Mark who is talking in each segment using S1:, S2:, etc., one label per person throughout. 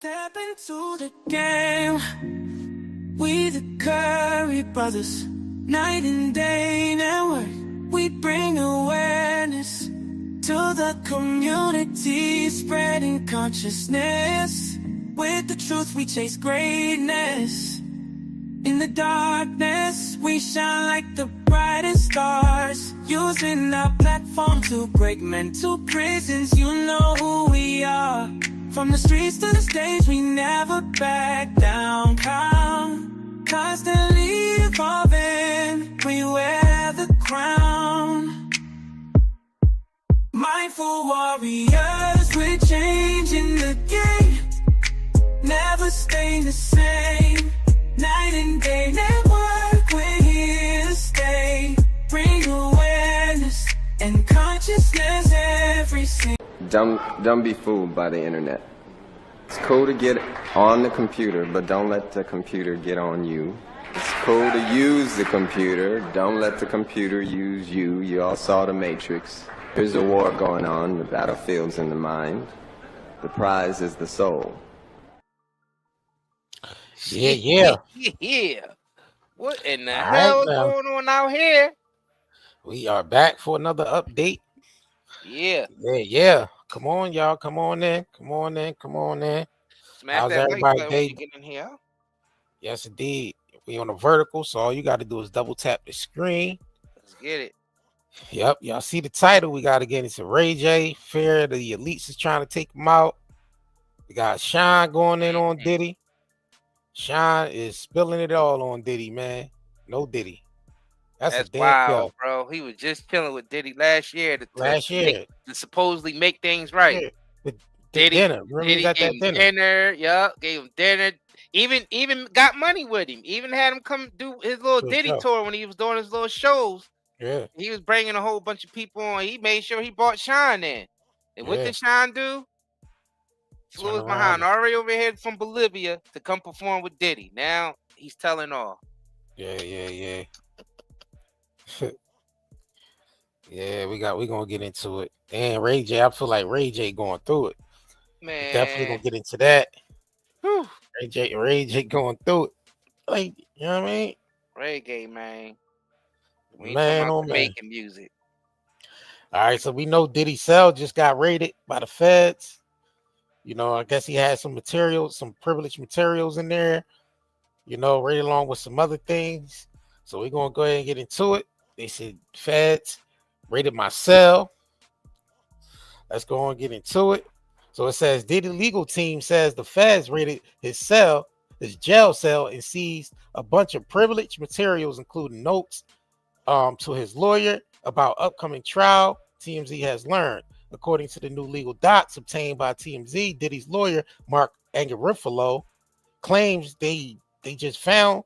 S1: Step into the game. We the Curry brothers, night and day network. We bring awareness to the community, spreading consciousness. With the truth, we chase greatness. In the darkness, we shine like the brightest stars, using our platform to break mental prisons. You know who we are. From the streets to the stage, we never back down. Constantly evolving, we wear the crown. Mindful warriors, we're changing the game. Never staying the same. Night and day network, we're here to stay. Bring awareness and consciousness every single.
S2: Don't be fooled by the internet. It's cool to get on the computer, but don't let the computer get on you. It's cool to use the computer, don't let the computer use you. You all saw The Matrix. There's a war going on, the battlefield's in the mind. The prize is the soul.
S3: Yeah.
S4: What in the
S3: All
S4: hell
S3: right,
S4: is
S3: now.
S4: going on out here?
S3: We are back for another update.
S4: Yeah.
S3: Come on, y'all. Come on in.
S4: Smash
S3: How's
S4: that like
S3: everybody
S4: button when
S3: day?
S4: you get in here.
S3: Yes, indeed. We on a vertical, so all you got to do is double tap the screen.
S4: Let's get it.
S3: Yep, y'all see the title. We got to get into Ray J. Fear the elites is trying to take him out. We got Shyne going in on Diddy. Shyne is spilling it all on Diddy, man. No Diddy. That's a damn
S4: wild,
S3: yo.
S4: bro. He was just chilling with Diddy last year
S3: to
S4: supposedly make things right.
S3: Yeah.
S4: Diddy,
S3: dinner. Remember
S4: Diddy
S3: he got
S4: gave
S3: that
S4: him dinner. Yup, gave him dinner. Even got money with him. Even had him come do his little Diddy tour when he was doing his little shows.
S3: Yeah.
S4: He was bringing a whole bunch of people on. He made sure he brought Shyne in. And what did Shyne do? Flew his behind already over here from Bolivia to come perform with Diddy. Now he's telling all.
S3: Yeah. Yeah, we gonna get into it. And Ray J, I feel like Ray J going through it.
S4: Man,
S3: we're definitely gonna get into that.
S4: Whew.
S3: Ray J going through it. Like, you know what I mean?
S4: Reggae, man. We
S3: Man, oh man.
S4: making music.
S3: All right, so we know Diddy Cell just got raided by the feds. You know, I guess he had some materials, some privileged materials in there, you know, right along with some other things. So we're gonna go ahead and get into it. They said feds raided my cell. Let's go on and get into it. So it says Diddy legal team says the feds raided his cell, his jail cell, and seized a bunch of privileged materials, including notes to his lawyer about upcoming trial. TMZ has learned. According to the new legal docs obtained by TMZ, Diddy's lawyer, Mark Angarifalo, claims they just found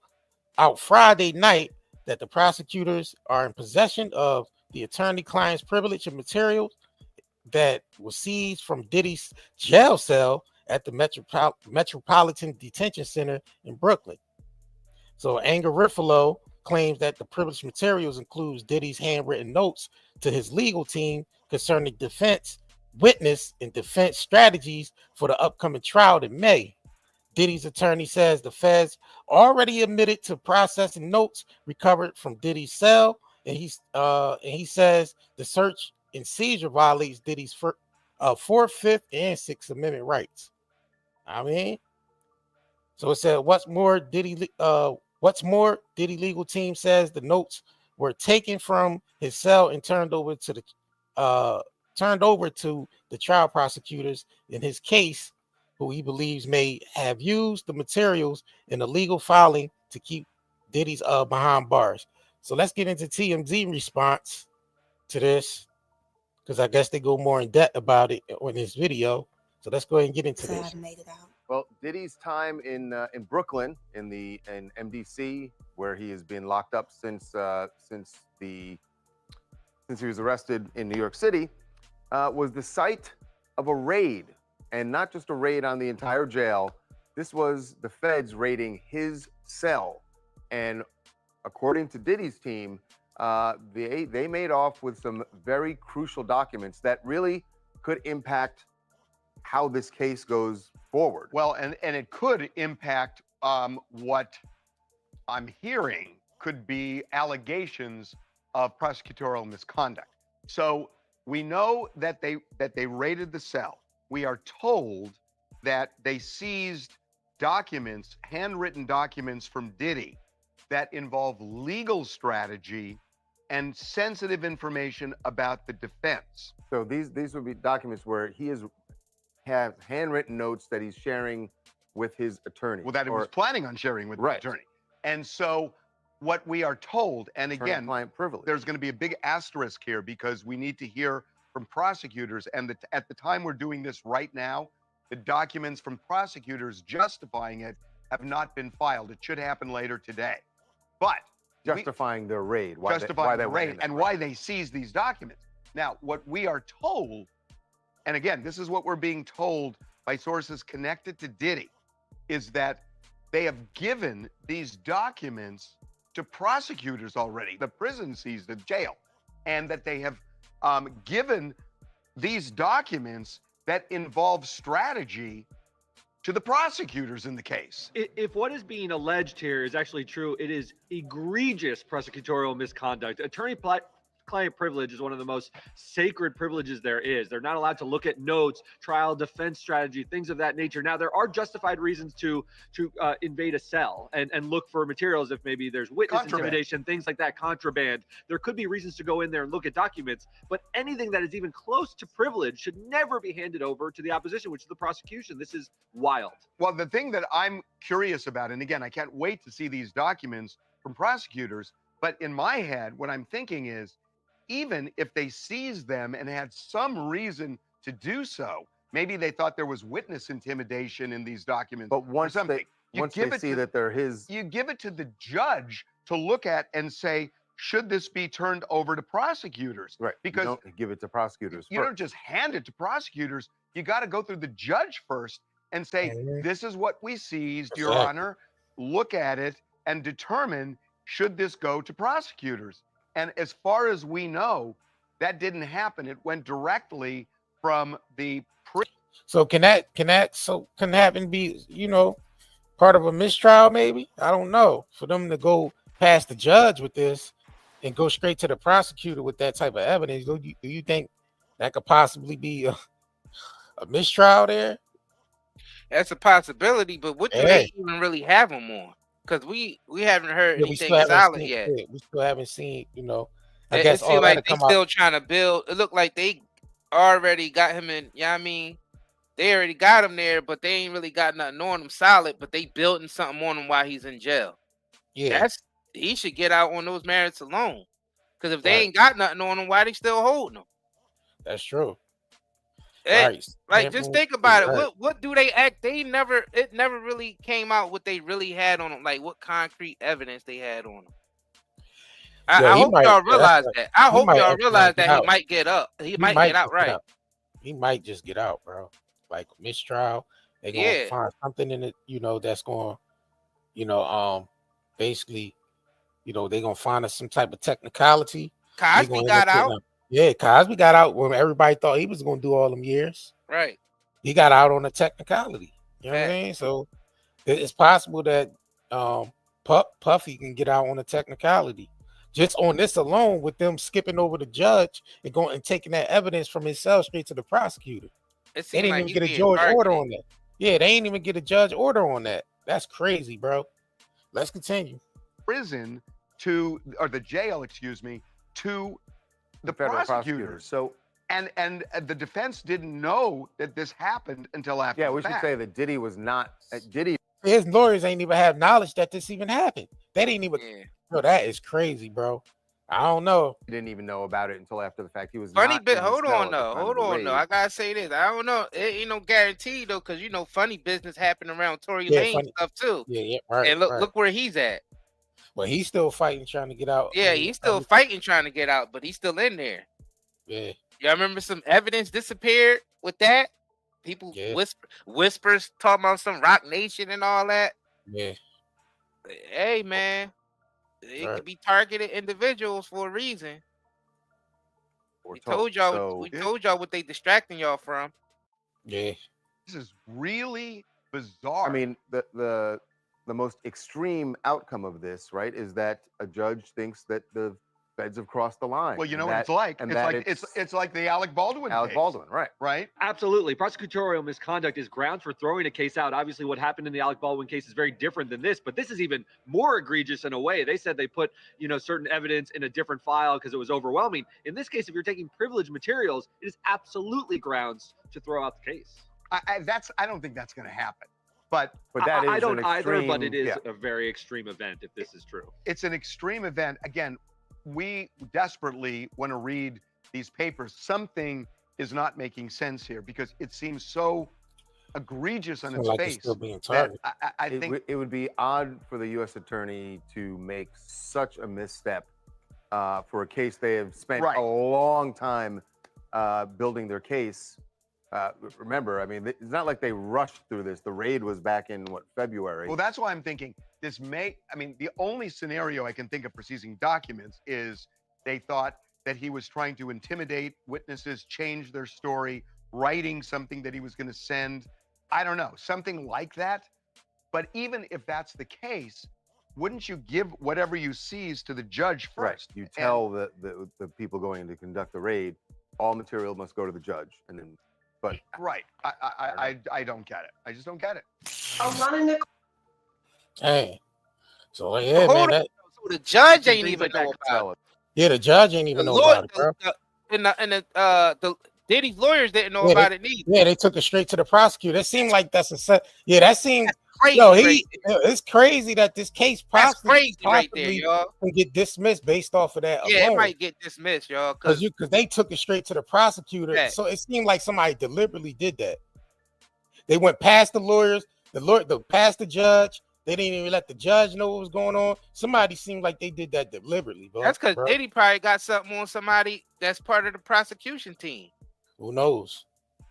S3: out Friday night that the prosecutors are in possession of the attorney-client's privilege and materials that was seized from Diddy's jail cell at the Metropolitan Detention Center in Brooklyn. So Angarifalo claims that the privileged materials includes Diddy's handwritten notes to his legal team concerning defense, witness, and defense strategies for the upcoming trial in May. Diddy's attorney says the feds already admitted to processing notes recovered from Diddy's cell, and he says the search and seizure violates Diddy's Fourth, Fifth, and Sixth Amendment rights. I mean, so it said, what's more, Diddy legal team says the notes were taken from his cell and turned over to the trial prosecutors in his case, who he believes may have used the materials in a legal filing to keep Diddy's behind bars. So let's get into TMZ response to this, because I guess they go more in depth about it in this video. So let's go ahead and get into this.
S5: Well, Diddy's time in Brooklyn, in MDC, where he has been locked up since he was arrested in New York City, was the site of a raid, and not just a raid on the entire jail. This was the feds raiding his cell, and according to Diddy's team, they made off with some very crucial documents that really could impact how this case goes forward.
S6: Well, and it could impact what I'm hearing could be allegations of prosecutorial misconduct. So we know that they raided the cell. We are told that they seized documents, handwritten documents from Diddy that involve legal strategy and sensitive information about the defense.
S5: So these would be documents where he has handwritten notes that he's sharing with his attorney.
S6: Well, that he was planning on sharing with the attorney. And so what we are told, and again,
S5: client privilege.
S6: There's going to be a big asterisk here because we need to hear from prosecutors. And at the time we're doing this right now, the documents from prosecutors justifying it have not been filed. It should happen later today. But
S5: justifying their raid. Why
S6: they seized these documents. Now, what we are told, and again, this is what we're being told by sources connected to Diddy, is that they have given these documents to prosecutors already. The prison seized the jail, and that they have given these documents that involve strategy to the prosecutors in the case.
S7: If what is being alleged here is actually true, it is egregious prosecutorial misconduct. Attorney-client privilege is one of the most sacred privileges there is. They're not allowed to look at notes, trial defense strategy, things of that nature. Now, there are justified reasons to invade a cell and look for materials if maybe there's witness intimidation, things like that, contraband. There could be reasons to go in there and look at documents, but anything that is even close to privilege should never be handed over to the opposition, which is the prosecution. This is wild.
S6: Well, the thing that I'm curious about, and again, I can't wait to see these documents from prosecutors, but in my head, what I'm thinking is, even if they seized them and had some reason to do so, maybe they thought there was witness intimidation in these documents.
S5: But once they see that they're his,
S6: you give it to the judge to look at and say, should this be turned over to prosecutors?
S5: Right.
S6: Because
S5: you don't give it to prosecutors.
S6: You don't just hand it to prosecutors. You got to go through the judge first and say, this is what we seized, Your Honor. Look at it and determine, should this go to prosecutors? And as far as we know, that didn't happen. It went directly from the
S3: So can that happen be, part of a mistrial maybe? I don't know. For them to go past the judge with this and go straight to the prosecutor with that type of evidence, do you think that could possibly be a mistrial there?
S4: That's a possibility, but what do they even really have them on? Because we haven't heard anything solid yet.
S3: We still haven't seen,
S4: I guess it seems like they still trying to build. It looked like they already got him in, I mean, they already got him there, but they ain't really got nothing on him solid, but they building something on him while he's in jail.
S3: Yeah.
S4: He should get out on those merits alone. Because if they ain't got nothing on him, why they still holding him?
S3: That's true.
S4: Like, just think about it. What do they act? It never really came out what they really had on them, like what concrete evidence they had on them. I hope y'all realize that. I hope y'all realize that he might get up. He might get out, right?
S3: He might just get out, bro. Like mistrial. They're gonna find something in it, that's going, basically, they're gonna find us some type of technicality.
S4: Cosby got out.
S3: Yeah, Cosby got out when everybody thought he was gonna do all them years.
S4: Right.
S3: He got out on a technicality. You know what I mean? So it's possible that Puffy can get out on a technicality. Just on this alone, with them skipping over the judge and going and taking that evidence from himself straight to the prosecutor. They didn't even get a judge order on that. Yeah, they ain't even get a judge order on that. That's crazy, bro. Let's continue.
S6: Prison or the jail, excuse me, to the prosecutors.
S5: So
S6: and the defense didn't know that this happened until after.
S5: Yeah, we should say that Diddy was not Diddy.
S3: His lawyers ain't even have knowledge that this even happened. They didn't even. Bro, that is crazy, bro. I don't know.
S5: He didn't even know about it until after the fact. He was
S4: funny bit. Hold on though. I gotta say this. I don't know. It ain't no guarantee though, because funny business happened around Tory Lane stuff too.
S3: Yeah, right.
S4: And look where he's at.
S3: Well, he's still fighting, trying to get out.
S4: Yeah, he's still fighting, trying to get out, but he's still in there.
S3: Yeah.
S4: Y'all remember some evidence disappeared with that? People whispers talking about some Rock Nation and all that.
S3: Yeah.
S4: Hey man, it could be targeted individuals for a reason. We told y'all what they distracting y'all from.
S3: Yeah.
S6: This is really bizarre.
S5: I mean, the most extreme outcome of this, right, is that a judge thinks that the feds have crossed the line.
S6: well, you know what it's like. It's like the Alec Baldwin
S5: Alec
S6: case,
S5: Baldwin, right?
S6: right?
S7: Absolutely. Prosecutorial misconduct is grounds for throwing a case out. Obviously, what happened in the Alec Baldwin case is very different than this, but this is even more egregious in a way. They said they put, certain evidence in a different file because it was overwhelming. In this case, if you're taking privileged materials, it is absolutely grounds to throw out the case.
S6: I don't think that's going to happen. But
S5: that is
S7: I don't
S5: an
S7: either,
S5: extreme,
S7: but it is
S5: yeah.
S7: a very extreme event if this is true.
S6: it's an extreme event. Again, we desperately want to read these papers. Something is not making sense here because it seems so egregious on its
S3: like
S6: face.
S3: it's still being
S6: that
S3: targeted.
S6: I think
S5: It would be odd for the U.S. attorney to make such a misstep for a case they have spent
S6: Right.
S5: a long time building their case. Remember, I mean, it's not like they rushed through this. The raid was back in, February?
S6: well, that's why I'm thinking the only scenario I can think of for seizing documents is they thought that he was trying to intimidate witnesses, change their story, writing something that he was going to send. I don't know, something like that. But even if that's the case, wouldn't you give whatever you seize to the judge
S5: Right.
S6: first?
S5: You tell the people going to conduct the raid, all material must go to the judge, and then. But
S6: Right. I don't get it. I just don't get it.
S3: Hey, so yeah,
S4: Hold
S3: man.
S4: on.
S3: That,
S4: So the judge
S5: some
S4: ain't
S5: things
S4: even
S5: like that
S4: know
S5: could
S4: about
S5: tell
S4: it.
S5: us.
S3: yeah, the judge ain't even
S4: The
S3: know
S4: lawyer,
S3: about it, bro.
S4: the Diddy's lawyers didn't know
S3: Yeah,
S4: about it neither.
S3: Yeah, they took it straight to the prosecutor. It seemed like that's that seemed.
S4: Crazy,
S3: Yo,
S4: right
S3: it's crazy that this case
S4: That's crazy right there,
S3: possibly
S4: y'all.
S3: can get dismissed based off of that
S4: Yeah, it
S3: alone.
S4: might get dismissed, y'all,
S3: Because
S4: because
S3: they took it straight to the prosecutor.
S4: Yeah.
S3: So it seemed like somebody deliberately did that. They went past the lawyers, past the judge. They didn't even let the judge know what was going on. Somebody seemed like they did that deliberately, bro.
S4: that's because Diddy probably got something on somebody that's part of the prosecution team.
S3: Who knows?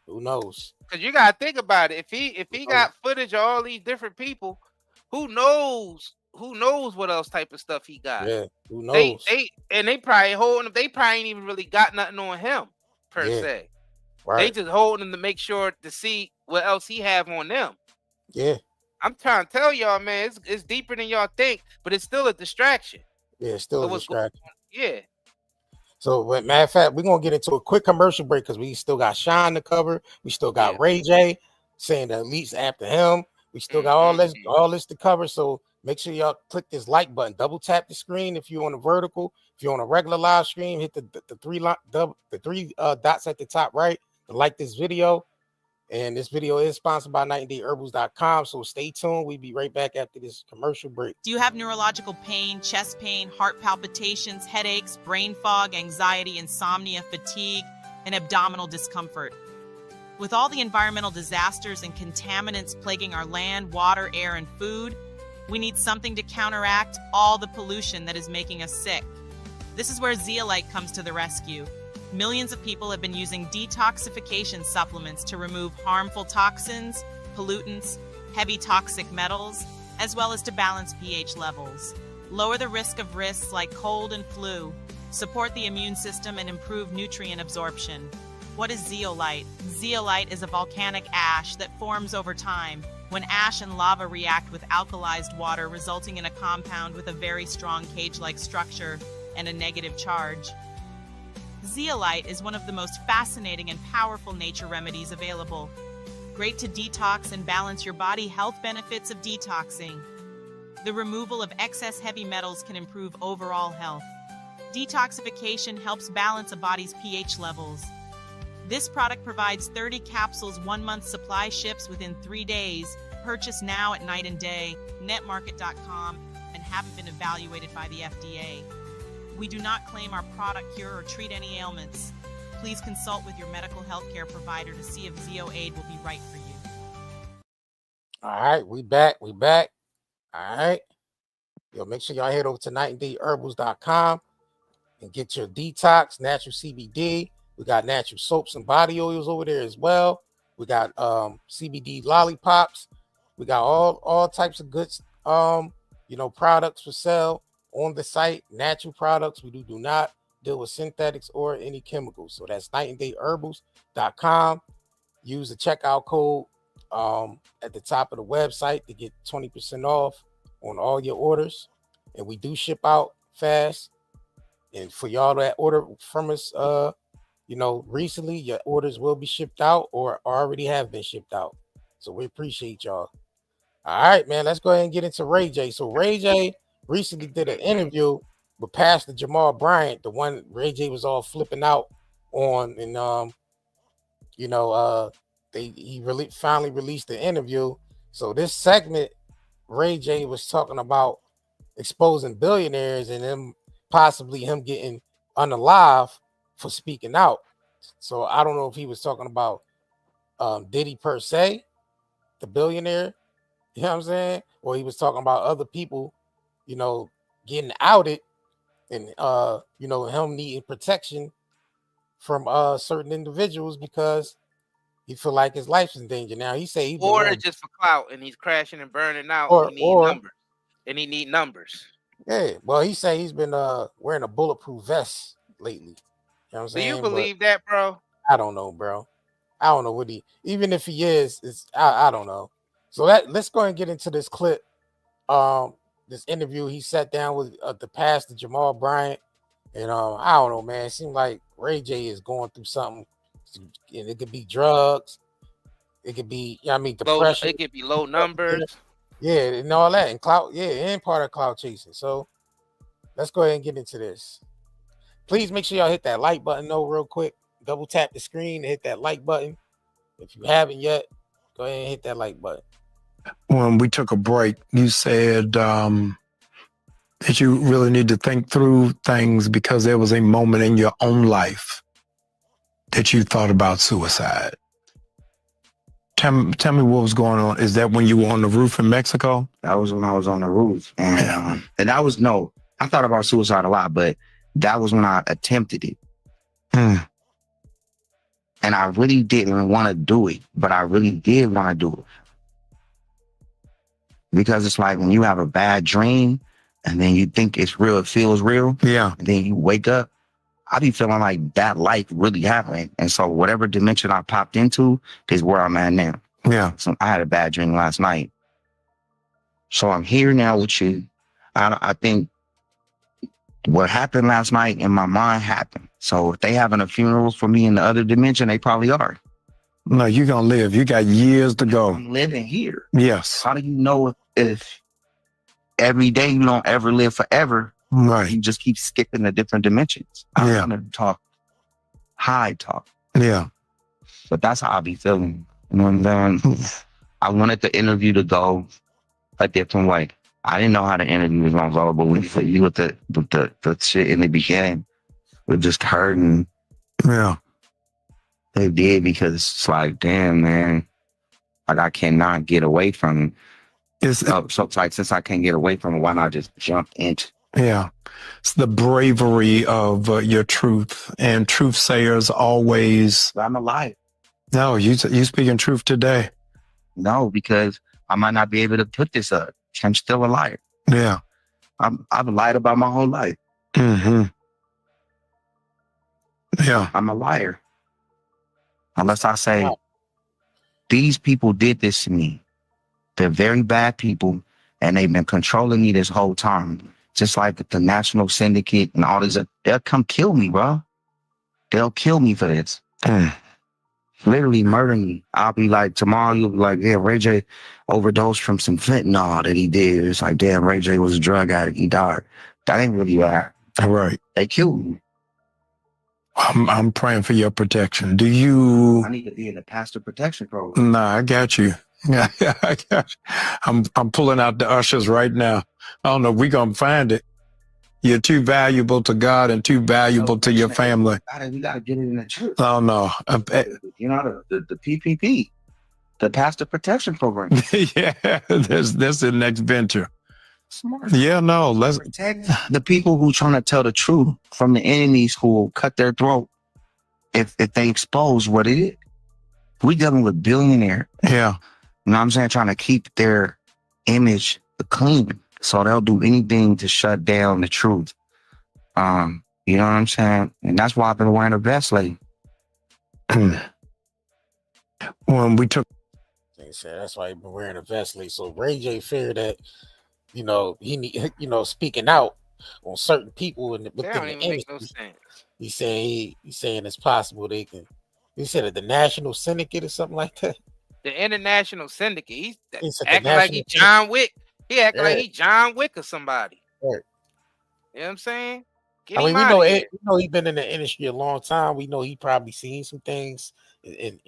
S3: Who knows?
S4: Because you gotta think about it. If he got footage of all these different people, who knows what else type of stuff he got?
S3: Yeah, who knows?
S4: They probably holding him. They probably ain't even really got nothing on him per se.
S3: Right.
S4: They just holding him to make sure to see what else he have on them.
S3: Yeah.
S4: I'm trying to tell y'all, man, it's deeper than y'all think, but it's still a distraction.
S3: Yeah, it's still a distraction.
S4: Yeah.
S3: So, but matter of fact, we're gonna get into a quick commercial break because we still got Shyne to cover. We still got Ray J saying the elites after him. We still got all this to cover. So make sure y'all click this like button. Double tap the screen if you're on a vertical. If you're on a regular live stream, hit the three dots at the top right to like this video. And this video is sponsored by 90dayherbals.com. So stay tuned. We'll be right back after this commercial break.
S8: Do you have neurological pain, chest pain, heart palpitations, headaches, brain fog, anxiety, insomnia, fatigue, and abdominal discomfort? With all the environmental disasters and contaminants plaguing our land, water, air, and food, we need something to counteract all the pollution that is making us sick. This is where zeolite comes to the rescue. Millions of people have been using detoxification supplements to remove harmful toxins, pollutants, heavy toxic metals, as well as to balance pH levels. Lower the risk of risks like cold and flu, support the immune system, and improve nutrient absorption. What is zeolite? Zeolite is a volcanic ash that forms over time when ash and lava react with alkalized water, resulting in a compound with a very strong cage-like structure and a negative charge. Zeolite is one of the most fascinating and powerful nature remedies available. Great to detox and balance your body. Health benefits of detoxing. The removal of excess heavy metals can improve overall health. Detoxification helps balance a body's pH levels. This product provides 30 capsules, 1 month supply, ships within 3 days. Purchase now at Night and Day, netmarket.com, and haven't been evaluated by the FDA. We do not claim our product cure or treat any ailments. Please consult with your medical healthcare provider to see if ZeoAid will be right for you.
S3: All right, we back. All right. Yo, make sure y'all head over to nightandayherbals.com and get your detox, natural CBD. We got natural soaps and body oils over there as well. We got CBD lollipops. We got all types of good products for sale on the site. Natural products. We do not deal with synthetics or any chemicals. So that's nightandayherbals.com. Use the checkout code at the top of the website to get 20% off on all your orders. And we do ship out fast. And for y'all that order from us, recently, your orders will be shipped out or already have been shipped out. So we appreciate y'all. All right, man, let's go ahead and get into Ray J. So Ray J recently did an interview with Pastor Jamal Bryant, the one Ray J was all flipping out on, and he finally released the interview. So this segment, Ray J was talking about exposing billionaires and him getting unalive for speaking out. So I don't know if he was talking about Diddy per se, the billionaire, you know what I'm saying, or he was talking about other people, getting outed and him needing protection from certain individuals because he feel like his life's in danger. Now he say
S4: or it's just for clout and he's crashing and burning out and he need numbers.
S3: Yeah, well, he say he's been wearing a bulletproof vest lately. You know what I'm saying?
S4: Do you believe that, bro?
S3: I don't know, bro. I don't know what even if he is, I don't know. So let's go and get into this clip. This interview he sat down with the pastor Jamal Bryant, and I don't know, man. It seemed like Ray J is going through something, and it could be drugs, it could be, depression,
S4: it could be low numbers,
S3: yeah, and all that, and clout, yeah, and part of clout chasing. So let's go ahead and get into this. Please make sure y'all hit that like button though, real quick. Double tap the screen and hit that like button. If you haven't yet, go ahead and hit that like button.
S9: When we took a break, you said that you really need to think through things because there was a moment in your own life that you thought about suicide. Tell me what was going on. Is that when you were on the roof in Mexico?
S10: That was when I was on the roof. And that was, I thought about suicide a lot, but that was when I attempted it. And I really didn't want to do it, but I really did want to do it. Because it's like when you have a bad dream and then you think it's real, it feels real.
S9: Yeah.
S10: And then you wake up, I be feeling like that life really happened. And so whatever dimension I popped into is where I'm at now.
S9: Yeah.
S10: So I had a bad dream last night. So I'm here now with you. I think what happened last night in my mind happened. So if they having a funeral for me in the other dimension, they probably are.
S9: No, you're going to live. You got years to go.
S10: I'm living here.
S9: Yes.
S10: How do you know if every day you don't ever live forever?
S9: Right.
S10: You just keep skipping the different dimensions. I want to talk high talk.
S9: Yeah.
S10: But that's how I be feeling. You know what I'm saying? I wanted the interview to go a different way. I didn't know how the interview was going to go, but when you with the shit in the beginning, we're just hurting.
S9: Yeah.
S10: They did because it's like, damn, man, like I cannot get away from it. So it's like, since I can't get away from it, why not just jump into it?
S9: Yeah. It's the bravery of your truth, and truth sayers always.
S10: I'm a liar.
S9: No, you speaking truth today.
S10: No, because I might not be able to put this up. I'm still a liar.
S9: Yeah.
S10: I've lied about my whole life.
S9: Mm-hmm. Yeah.
S10: I'm a liar. Unless I say, these people did this to me. They're very bad people, and they've been controlling me this whole time. Just like the National Syndicate and all this. They'll come kill me, bro. They'll kill me for this. Literally murder me. I'll be like, tomorrow you'll be like, yeah, Ray J overdosed from some fentanyl that he did. It's like, damn, Ray J was a drug addict. He died. That ain't really what happened.
S9: Right.
S10: They killed me.
S9: I'm praying for your protection. Do you?
S10: I need to be in the pastor protection program.
S9: Nah, I got you. Yeah, I got you. I'm pulling out the ushers right now. I don't know if we're gonna find it. You're too valuable to God and too valuable to your family.
S10: We gotta get it in the church.
S9: Oh no.
S10: You know the PPP, the pastor protection program.
S9: Yeah, that's the next venture.
S10: Smart.
S9: Yeah, no, let's
S10: protect the people who trying to tell the truth from the enemies who will cut their throat if they expose what it is. We dealing with billionaire.
S9: Yeah.
S10: You know what I'm saying? Trying to keep their image clean. So they'll do anything to shut down the truth. You know what I'm saying? And that's why I've been wearing a vest lately.
S9: When we took
S3: said that's why he been wearing a vest lately. So Ray J feared that, he need, speaking out on certain people
S4: That
S3: within
S4: don't
S3: the
S4: even make no
S3: industry.
S4: sense.
S3: He's saying it's possible they can. He said the National Syndicate or something like that.
S4: The international syndicate. He's
S3: He said the
S4: acting like he
S3: National
S4: John Wick. He acting like
S3: Yeah,
S4: he John Wick or somebody.
S3: right.
S4: You know what I'm saying? Get
S3: I mean,
S4: him out of here.
S3: we know he's been in the industry a long time. We know he probably seen some things, and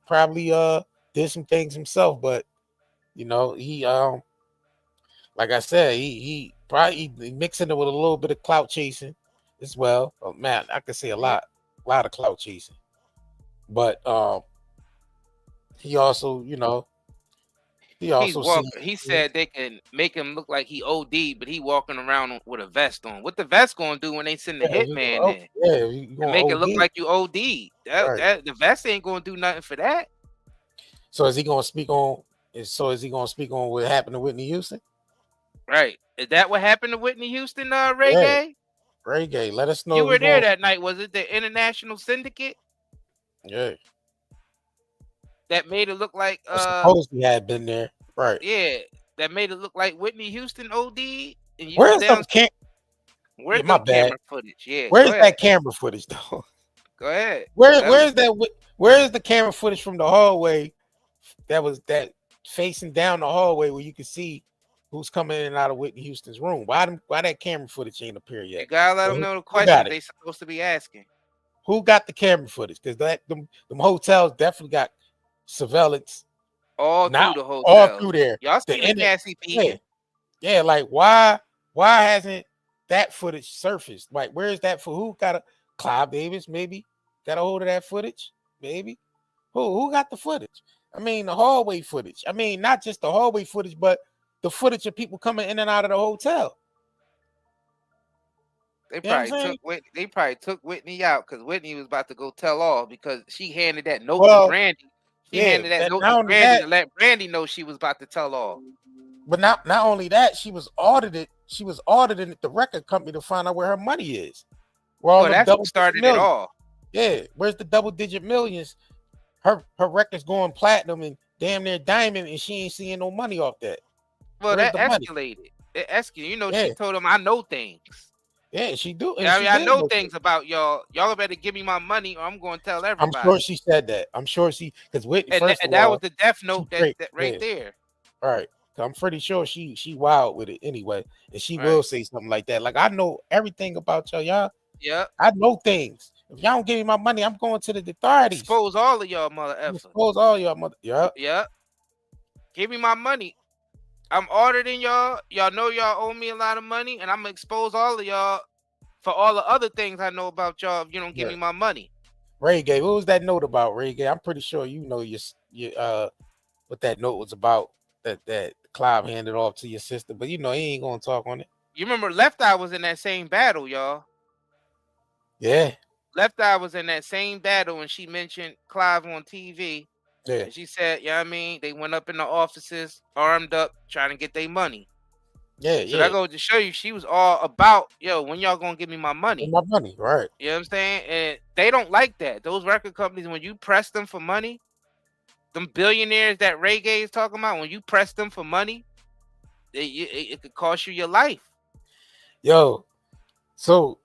S3: probably did some things himself. But he like I said, he probably mixing it with a little bit of clout chasing as well. Oh, man, I could say a lot of clout chasing. But he also, he
S4: He's
S3: also
S4: walking.
S3: sees.
S4: He said they can make him look like he OD, but he walking around with a vest on. What the vest gonna do when they send the hitman in?
S3: Yeah, you
S4: To
S3: going
S4: make it look
S3: OD.
S4: like you OD.
S3: Right.
S4: That the vest ain't gonna do nothing for that.
S3: So is he gonna speak on? Is he gonna speak on what happened to Whitney Houston?
S4: Right. Is that what happened to Whitney Houston, Ray
S3: Yeah.
S4: Gay?
S3: Ray Gay, let us know.
S4: You were there that night. Was it the International Syndicate?
S3: Yeah.
S4: That made it look like
S3: supposedly had been there. Right.
S4: Yeah. That made it look like Whitney Houston OD. And you
S3: Where's
S4: down.
S3: Where's the
S4: camera footage? Yeah.
S3: Where's that camera footage though?
S4: Go ahead.
S3: Where's the camera footage from the hallway that facing down the hallway where you can see who's coming in and out of Whitney Houston's room? Why that camera footage ain't appear yet?
S4: You gotta let them know the questions they supposed to be asking.
S3: Who got the camera footage? Because them hotels definitely got surveillance
S4: all through the hotel.
S3: All through there.
S4: Y'all seen the Cassie peeking.
S3: Yeah, like why hasn't that footage surfaced? Like, where's that for? Who got Clive Davis maybe got a hold of that footage? Maybe. Who got the footage? I mean, the hallway footage. I mean, not just the hallway footage, but the footage of people coming in and out of the hotel.
S4: They probably took Whitney out because Whitney was about to go tell all because she handed that note to Brandy. She handed that note to Brandy to let Brandy know she was about to tell all.
S3: But not only that, she was audited. She was auditing the record company to find out where her money is.
S4: Well, that's what started it all.
S3: Yeah, where's the double-digit millions? Her record's going platinum and damn near diamond, and she ain't seeing no money off that.
S4: Well, that escalated. It escalated. You know, she told him, "I know things."
S3: Yeah, she do.
S4: I know things about y'all. Y'all better give me my money, or I'm going to tell everybody.
S3: I'm sure she said that. I'm sure she because Whitney.
S4: And that was the death note that right there.
S3: All right. I'm pretty sure she wild with it anyway, and she will say something like that. Like, I know everything about y'all.
S4: Yeah,
S3: I know things. If y'all don't give me my money, I'm going to the authorities.
S4: Expose all of y'all, mother effers.
S3: Expose all y'all, mother. Yeah.
S4: Yeah. Give me my money. I'm auditing y'all. Y'all know y'all owe me a lot of money, and I'm gonna expose all of y'all for all the other things I know about y'all if you don't give me my money.
S3: Ray Gay, what was that note about, Ray Gay? I'm pretty sure you know what that note was about. That Clive handed off to your sister, but he ain't gonna talk on it.
S4: You remember Left Eye was in that same battle, y'all.
S3: Yeah.
S4: Left Eye was in that same battle, and she mentioned Clive on TV.
S3: Yeah.
S4: And she said, I mean, they went up in the offices, armed up, trying to get their money.
S3: Yeah,
S4: so that goes to show you she was all about, when y'all gonna give me my money?
S3: My money, right.
S4: You know what I'm saying? And they don't like that. Those record companies, when you press them for money, them billionaires that Ray Gay is talking about, when you press them for money, it could cost you your life.
S3: Yo, so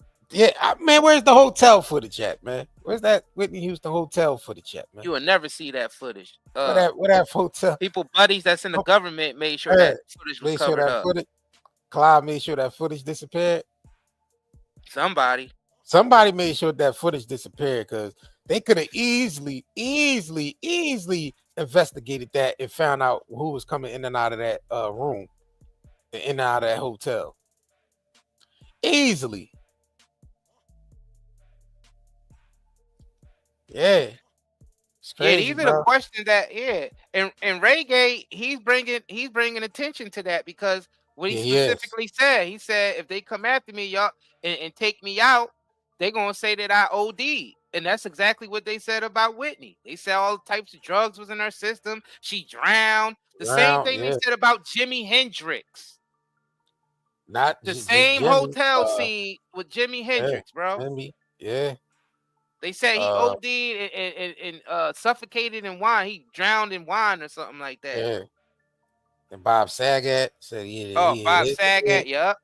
S3: man, where's the hotel footage at, man? Where's that Whitney Houston hotel footage at, man?
S4: You will never see that footage.
S3: Where that hotel?
S4: People, buddies that's in the government made sure that footage was covered up.
S3: Clive made sure that footage disappeared.
S4: Somebody
S3: made sure that footage disappeared because they could have easily investigated that and found out who was coming in and out of that room, in and out of that hotel. Easily. Yeah. Crazy,
S4: these are the questions that and Ray Gay, he's bringing attention to that because what he specifically said, he said if they come after me, y'all, and take me out, they're gonna say that I OD. And that's exactly what they said about Whitney. They said all types of drugs was in her system. She drowned. Same thing they said about Jimi Hendrix.
S3: Not
S4: the same hotel scene with Jimi Hendrix, bro.
S3: Yeah.
S4: They said he OD'd and suffocated in wine. He drowned in wine or something like that.
S3: Yeah. And Bob Saget said
S4: Bob Saget, yep.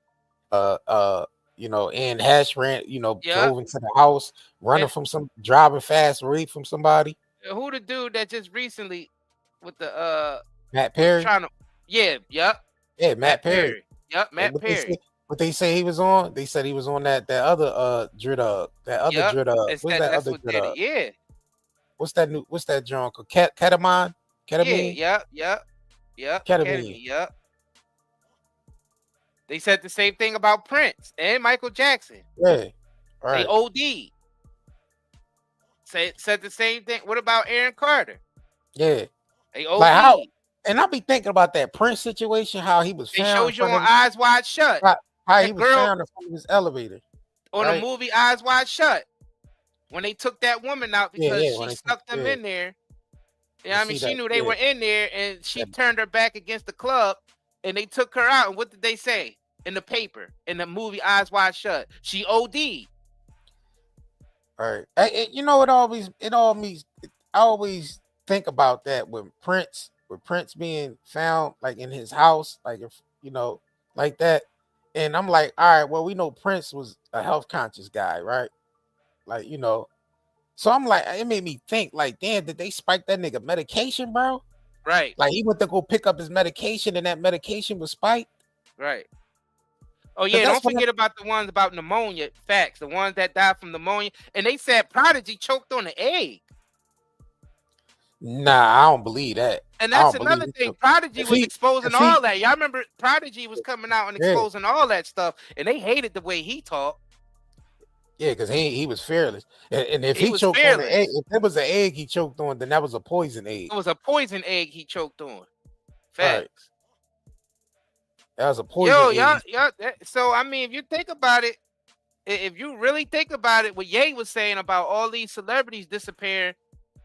S3: You know, and Hash ran, you know, drove into the house, running from driving fast away from somebody.
S4: Who the dude that just recently with the
S3: Matt Perry?
S4: Yeah,
S3: Matt Perry.
S4: Yep, Matt Perry.
S3: What they say he was on? They said he was on that other Dridug. What's that other Dridug?
S4: Yeah.
S3: What's that drunk? Ketamine? Ketamine?
S4: Yeah.
S3: Ketamine.
S4: Yep. They said the same thing about Prince and Michael Jackson.
S3: Yeah. Right.
S4: They OD'd. Said the same thing. What about Aaron Carter?
S3: Yeah.
S4: They OD'd.
S3: Like how, and I be thinking about that Prince situation, how he was
S4: They
S3: found.
S4: showed you on Eyes Wide Shut.
S3: How he was found in front of his elevator.
S4: On the movie Eyes Wide Shut. When they took that woman out because she stuck them in there. Yeah, I mean, she knew they were in there and she turned her back against the club and they took her out. And what did they say in the paper, in the movie Eyes Wide Shut? She OD'd.
S3: All right. You know, I always think about that with Prince being found like in his house, like if you know, like that. And I'm like, all right, well, we know Prince was a health conscious guy, right? Like, you know, so I'm like, it made me think, like, damn, did they spike that nigga medication, bro?
S4: Right.
S3: Like he went to go pick up his medication and that medication was spiked.
S4: Right. Oh yeah, don't forget about the ones about pneumonia. Facts, the ones that died from pneumonia. And they said Prodigy choked on the egg.
S3: Nah, I don't believe that.
S4: And that's another thing. Prodigy was exposing all that. Y'all remember Prodigy was coming out and exposing all that stuff, and they hated the way he talked.
S3: Yeah, because he was fearless. And if he choked on the egg, if it was an egg he choked on, then that was a poison egg.
S4: It was a poison egg he choked on. Facts. Right.
S3: That was a poison egg.
S4: So I mean, if you think about it, if you really think about it, what Ye was saying about all these celebrities disappearing,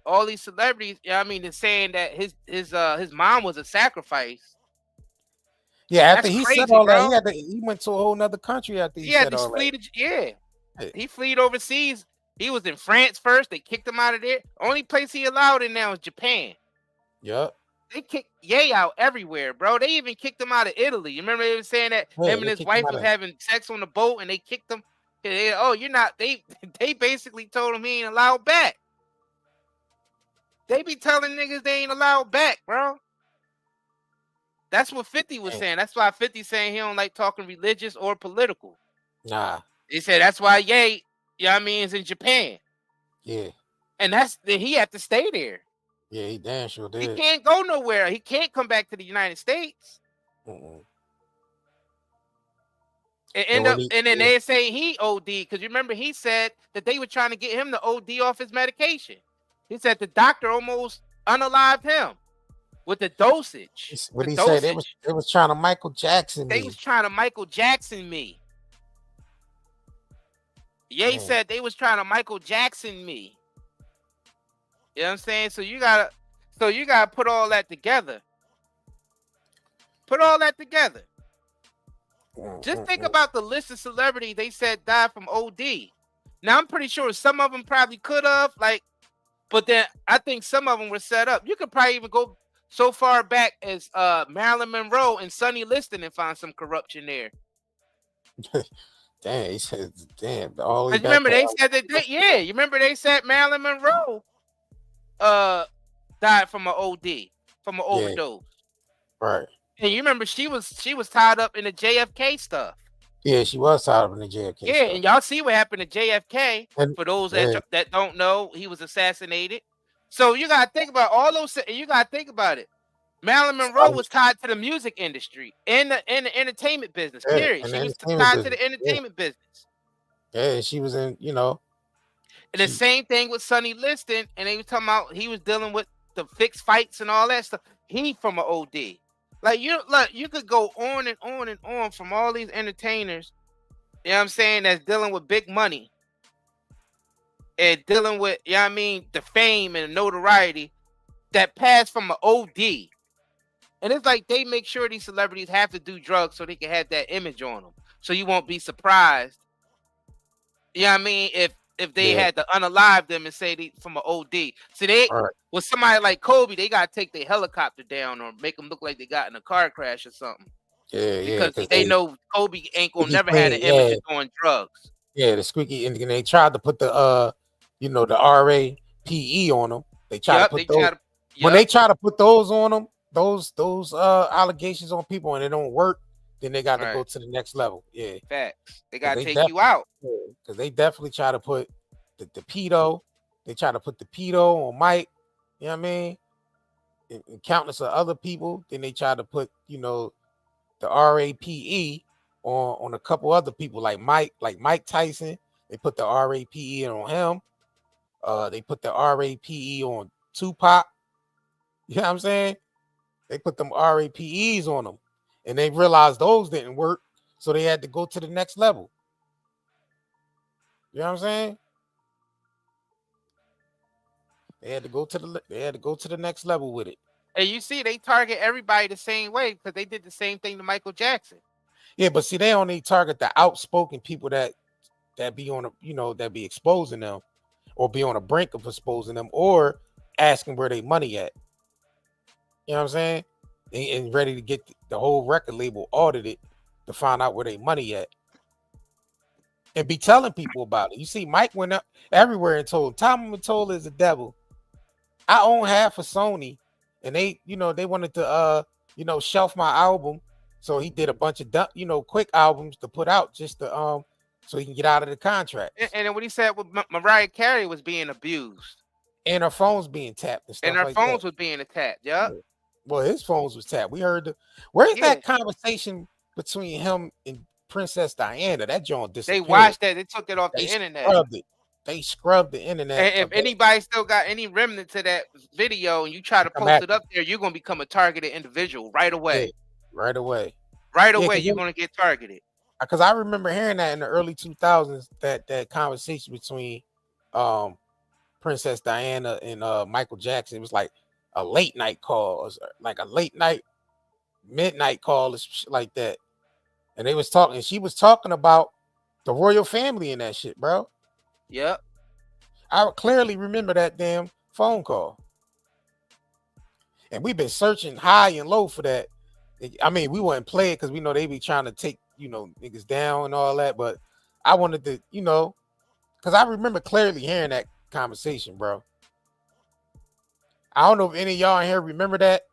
S4: all these celebrities, I mean, they're saying that his mom was a sacrifice.
S3: Yeah, after he said all that, he went to a whole nother country after he said all
S4: that. He fled overseas. He was in France first. They kicked him out of there. Only place he allowed in now is Japan.
S3: Yep.
S4: They kicked Ye out everywhere, bro. They even kicked him out of Italy. You remember they were saying that him and his wife was having sex on the boat and they kicked him. You're not. They basically told him he ain't allowed back. They be telling niggas they ain't allowed back, bro. That's what 50 was saying. That's why 50 saying he don't like talking religious or political.
S3: Nah.
S4: They said that's why Ye, you know what I mean, is in Japan.
S3: Yeah.
S4: And he had to stay there.
S3: Yeah, he damn sure did.
S4: He can't go nowhere. He can't come back to the United States. And then they say he OD because you remember he said that they were trying to get him to OD off his medication. He said the doctor almost unalived him with the dosage.
S3: What he said, it was trying to Michael Jackson me.
S4: They was trying to Michael Jackson me. Ye said they was trying to Michael Jackson me. You know what I'm saying? So you gotta put all that together. Put all that together. Just think about the list of celebrities they said died from OD. Now I'm pretty sure some of them probably could have, but then I think some of them were set up. You could probably even go so far back as Marilyn Monroe and Sonny Liston and find some corruption there.
S3: Damn, he said, damn.
S4: Remember they said that you remember they said Marilyn Monroe died from an OD, from an overdose.
S3: Right.
S4: And you remember she was tied up in the JFK stuff.
S3: Yeah, she was tied up in the JFK stuff.
S4: And y'all see what happened to JFK. For those that don't know, he was assassinated. So you gotta think about all those. You gotta think about it. Marilyn Monroe was tied to the music industry and the entertainment business. Period. She was tied to the entertainment business.
S3: Yeah, she was in, And
S4: the same thing with Sonny Liston, and they were talking about he was dealing with the fixed fights and all that stuff. He from an OD. You could go on and on and on from all these entertainers, you know what I'm saying, that's dealing with big money and dealing with, you know what I mean, the fame and the notoriety that passed from an OD. And it's like they make sure these celebrities have to do drugs so they can have that image on them. So you won't be surprised. You know what I mean? If if they had to unalive them and say they from an OD. See, they with somebody like Kobe, they gotta take their helicopter down or make them look like they got in a car crash or something.
S3: Yeah,
S4: because they know Kobe ain't gonna never
S3: clean,
S4: had an image of doing drugs.
S3: Yeah, the squeaky, and they tried to put the you know, the RAPE on them. They tried to put those. When they try to put those on them, those allegations on people, and it don't work, then they got to go to the next level. Yeah,
S4: facts. They gotta take you out
S3: because they definitely try to put the pedo. They try to put the pedo on Mike. You know what I mean? And countless of other people. Then they try to put, you know, the RAPE on a couple other people like Mike Tyson. They put the RAPE on him. They put the RAPE on Tupac. You know what I'm saying? They put them RAPEs on them, and they realized those didn't work, so they had to go to the next level. You know what I'm saying? They had to go to the next level with it.
S4: And you see, they target everybody the same way because they did the same thing to Michael Jackson.
S3: Yeah, but see, they only target the outspoken people that be on a, you know, that be exposing them, or be on the brink of exposing them, or asking where they money at. You know what I'm saying? And ready to get the whole record label audited to find out where they money at. And be telling people about it. You see, Mike went up everywhere and told Tom Mottola is the devil. I own half of Sony, and they, you know, they wanted to you know, shelf my album. So he did a bunch of you know, quick albums to put out just to so he can get out of the contract.
S4: And then what he said with Mariah Carey was being abused.
S3: And her phones being tapped and stuff.
S4: And her
S3: like
S4: phones
S3: that.
S4: were being attacked. Yeah.
S3: Well, his phones was tapped. We heard where's that conversation between him and Princess Diana? That joint disappeared.
S4: They watched that. They took it off the internet.
S3: They scrubbed the internet.
S4: And if anybody still got any remnant to that video and you try to post it up there, you're gonna become a targeted individual right away.
S3: Yeah, right away.
S4: Right away, you're gonna get targeted.
S3: Because I remember hearing that in the early 2000s, that conversation between Princess Diana and Michael Jackson. It was like a late night call, or like a late night, midnight call, or shit like that. And they was talking, she was talking about the royal family and that shit, bro.
S4: Yep.
S3: I clearly remember that damn phone call. And we've been searching high and low for that. I mean, we wouldn't play it because we know they be trying to take, you know, niggas down and all that. But I wanted to, you know, because I remember clearly hearing that conversation, bro. I don't know if any of y'all in here remember that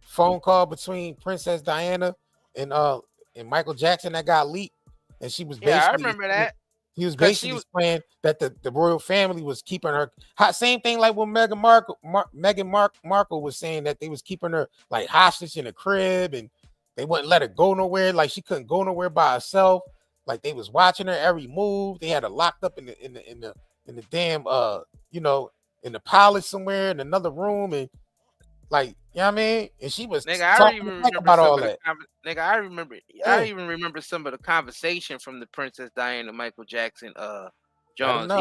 S3: phone call between Princess Diana and Michael Jackson that got leaked, and she was basically,
S4: I remember that.
S3: He was basically saying that the royal family was keeping her. Same thing like when Meghan Markle was saying that they was keeping her like hostage in a crib, and they wouldn't let her go nowhere. Like she couldn't go nowhere by herself. Like they was watching her every move. They had her locked up in the damn you know, in the palace somewhere in another room, and like, you know what I mean? And she was talking about all that.
S4: I even remember some of the conversation from the Princess Diana Michael Jackson Jones.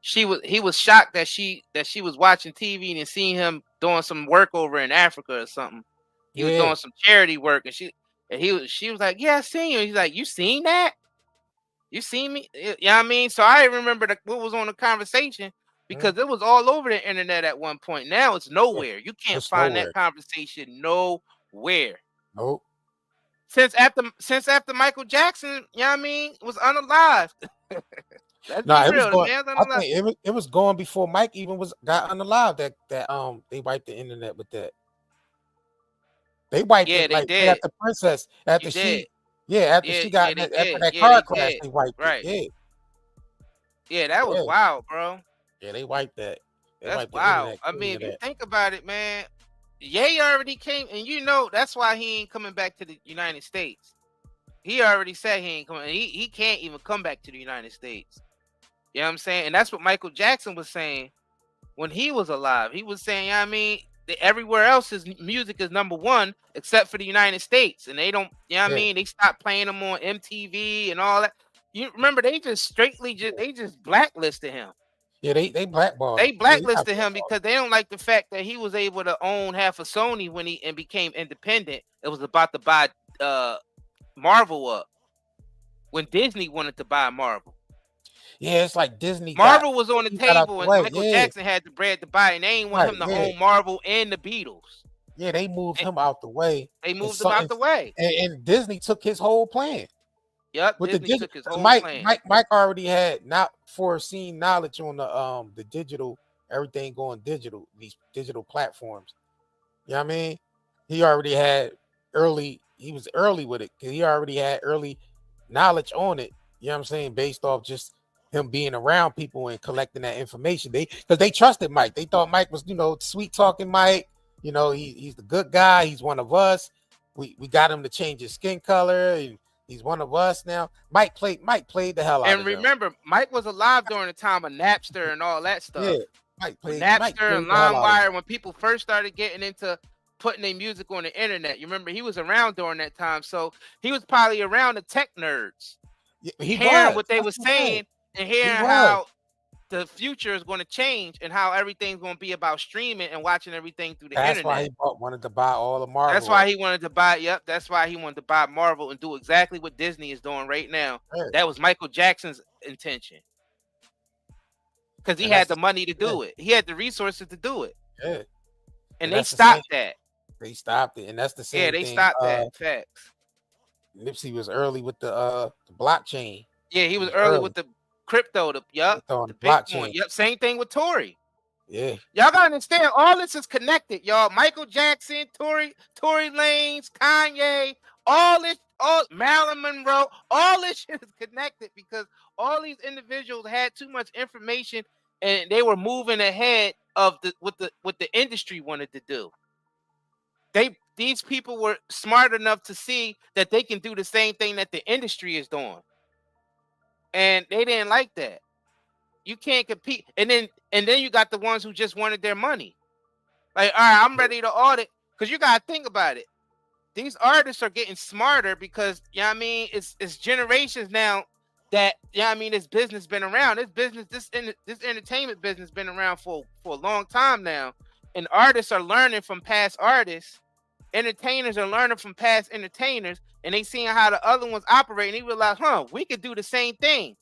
S4: He was shocked that she was watching TV and seeing him doing some work over in Africa or something. He was doing some charity work, and she was like, "Yeah, I seen you." He's like, "You seen that? You seen me?" You know what I mean? So I remember what was on the conversation. Because it was all over the internet at one point. Now it's nowhere. You can't find that conversation nowhere.
S3: Nope.
S4: Since after Michael Jackson, you know what I mean, was unalived.
S3: I think it was going before Mike even got unalived. That they wiped the internet with that. They wiped it like after Princess after she got after that car crash. They wiped it.
S4: Yeah, that was wild, bro.
S3: Yeah, they wiped that.
S4: That's wild. I mean, if you think about it, man, Ye already came, and you know that's why he ain't coming back to the United States. He already said he ain't coming. He can't even come back to the United States. You know what I'm saying? And that's what Michael Jackson was saying when he was alive. He was saying, you know what I mean, everywhere else his music is number one except for the United States, and they don't. You know what I mean? They stopped playing him on MTV and all that. You remember they just blacklisted him.
S3: Yeah, they blackballed.
S4: They blacklisted him because they don't like the fact that he was able to own half of Sony when he became independent. It was about to buy Marvel up when Disney wanted to buy Marvel.
S3: Yeah, it's like Disney
S4: Marvel was on the
S3: got out
S4: table,
S3: the
S4: and
S3: way.
S4: Michael
S3: Yeah,
S4: Jackson had the bread to buy, and they ain't want
S3: right.
S4: him to
S3: Yeah,
S4: own Marvel and the Beatles.
S3: yeah. They moved
S4: And
S3: him out the way,
S4: they
S3: and
S4: moved him
S3: so
S4: out the way.
S3: and Disney took his whole plan.
S4: Yep,
S3: With the
S4: Disney
S3: digital,
S4: took his whole
S3: Mike,
S4: plan.
S3: Mike, Mike already had not foreseen knowledge on the digital, everything going digital, these digital platforms. You know what I mean? He already had early, he was early with it because he already had early knowledge on it. You know what I'm saying? Based off just him being around people and collecting that information. Because they trusted Mike. They thought Mike was, sweet talking Mike. He's the good guy. He's one of us. We got him to change his skin color, and he's one of us now. Mike played the hell out
S4: And
S3: of them.
S4: remember, Mike was alive during the time of Napster and all that stuff.
S3: Yeah, Mike played
S4: Napster and
S3: the hell out of
S4: LimeWire,
S3: them.
S4: when people first started getting into putting their music on the internet. You remember, he was around during that time, so he was probably around the tech nerds,
S3: Yeah, he
S4: hearing
S3: was.
S4: what they were
S3: That's what I'm saying.
S4: saying and hearing
S3: was.
S4: how the future is going to change and how everything's going to be about streaming and watching everything through the
S3: That's
S4: internet.
S3: why he wanted to buy all the Marvel.
S4: That's why he wanted to buy. Yep, that's why he wanted to buy Marvel and do exactly what Disney is doing right now.
S3: Yeah.
S4: That was Michael Jackson's intention, because he
S3: And
S4: had
S3: that's
S4: the money to do it. He had the resources to do it,
S3: Yeah.
S4: and they
S3: that's the
S4: stopped
S3: same-
S4: that.
S3: They stopped it, and that's the same
S4: Yeah, they
S3: thing.
S4: stopped that. Facts.
S3: Nipsey was early with the blockchain.
S4: Yeah, he was early with the crypto.
S3: Crypto on
S4: The
S3: the
S4: Bitcoin.
S3: blockchain.
S4: Yep, same thing with Tory.
S3: Yeah.
S4: Y'all gotta understand, all this is connected, y'all. Michael Jackson, Tory Lanez, Kanye, all Marilyn Monroe, all this shit is connected because all these individuals had too much information and they were moving ahead of what the industry wanted to do. These people were smart enough to see that they can do the same thing that the industry is doing, and they didn't like that. You can't compete, and then you got the ones who just wanted their money. Like, all right, I'm ready to audit, because you gotta think about it. These artists are getting smarter because, you know what I mean, it's generations now that, you know what I mean, this business been around. This entertainment business been around for a long time now, and artists are learning from past artists. Entertainers are learning from past entertainers, and they seeing how the other ones operate, and they realize, we could do the same thing.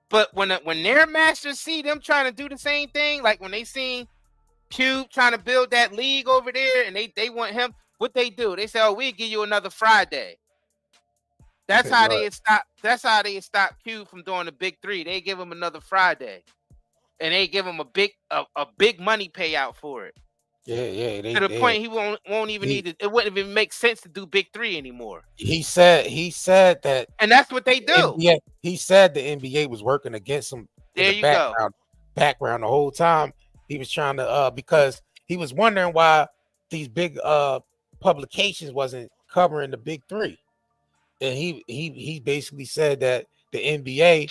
S4: But when their masters see them trying to do the same thing, like when they seen Cube trying to build that league over there, and they want him, what they do? They say, we'll give you another Friday. That's how they stop. That's how they stop Cube from doing the big three. They give him another Friday, and they give him a big money payout for it.
S3: Yeah.
S4: To the point he won't even need to. It wouldn't even make sense to do big three anymore.
S3: He said that,
S4: and that's what they do.
S3: He said the NBA was working against him.
S4: There you go.
S3: Background the whole time. He was trying to because he was wondering why these big publications wasn't covering the big three, and he basically said that the NBA,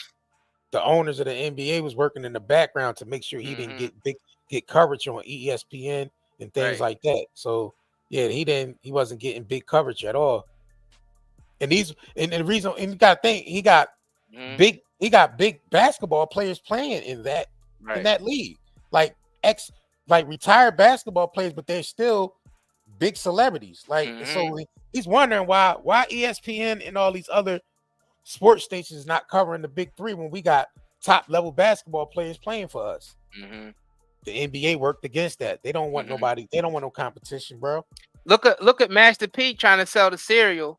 S3: the owners of the NBA, was working in the background to make sure he didn't get coverage on ESPN and things like that. So yeah, he wasn't getting big coverage at all. And the reason, and you got to think, he got big basketball players playing in that league, like retired basketball players, but they're still big celebrities. So he's wondering why ESPN and all these other sports stations not covering the big three when we got top level basketball players playing for us. The NBA worked against that. They don't want nobody. They don't want no competition, bro.
S4: Look at Master P trying to sell the cereal.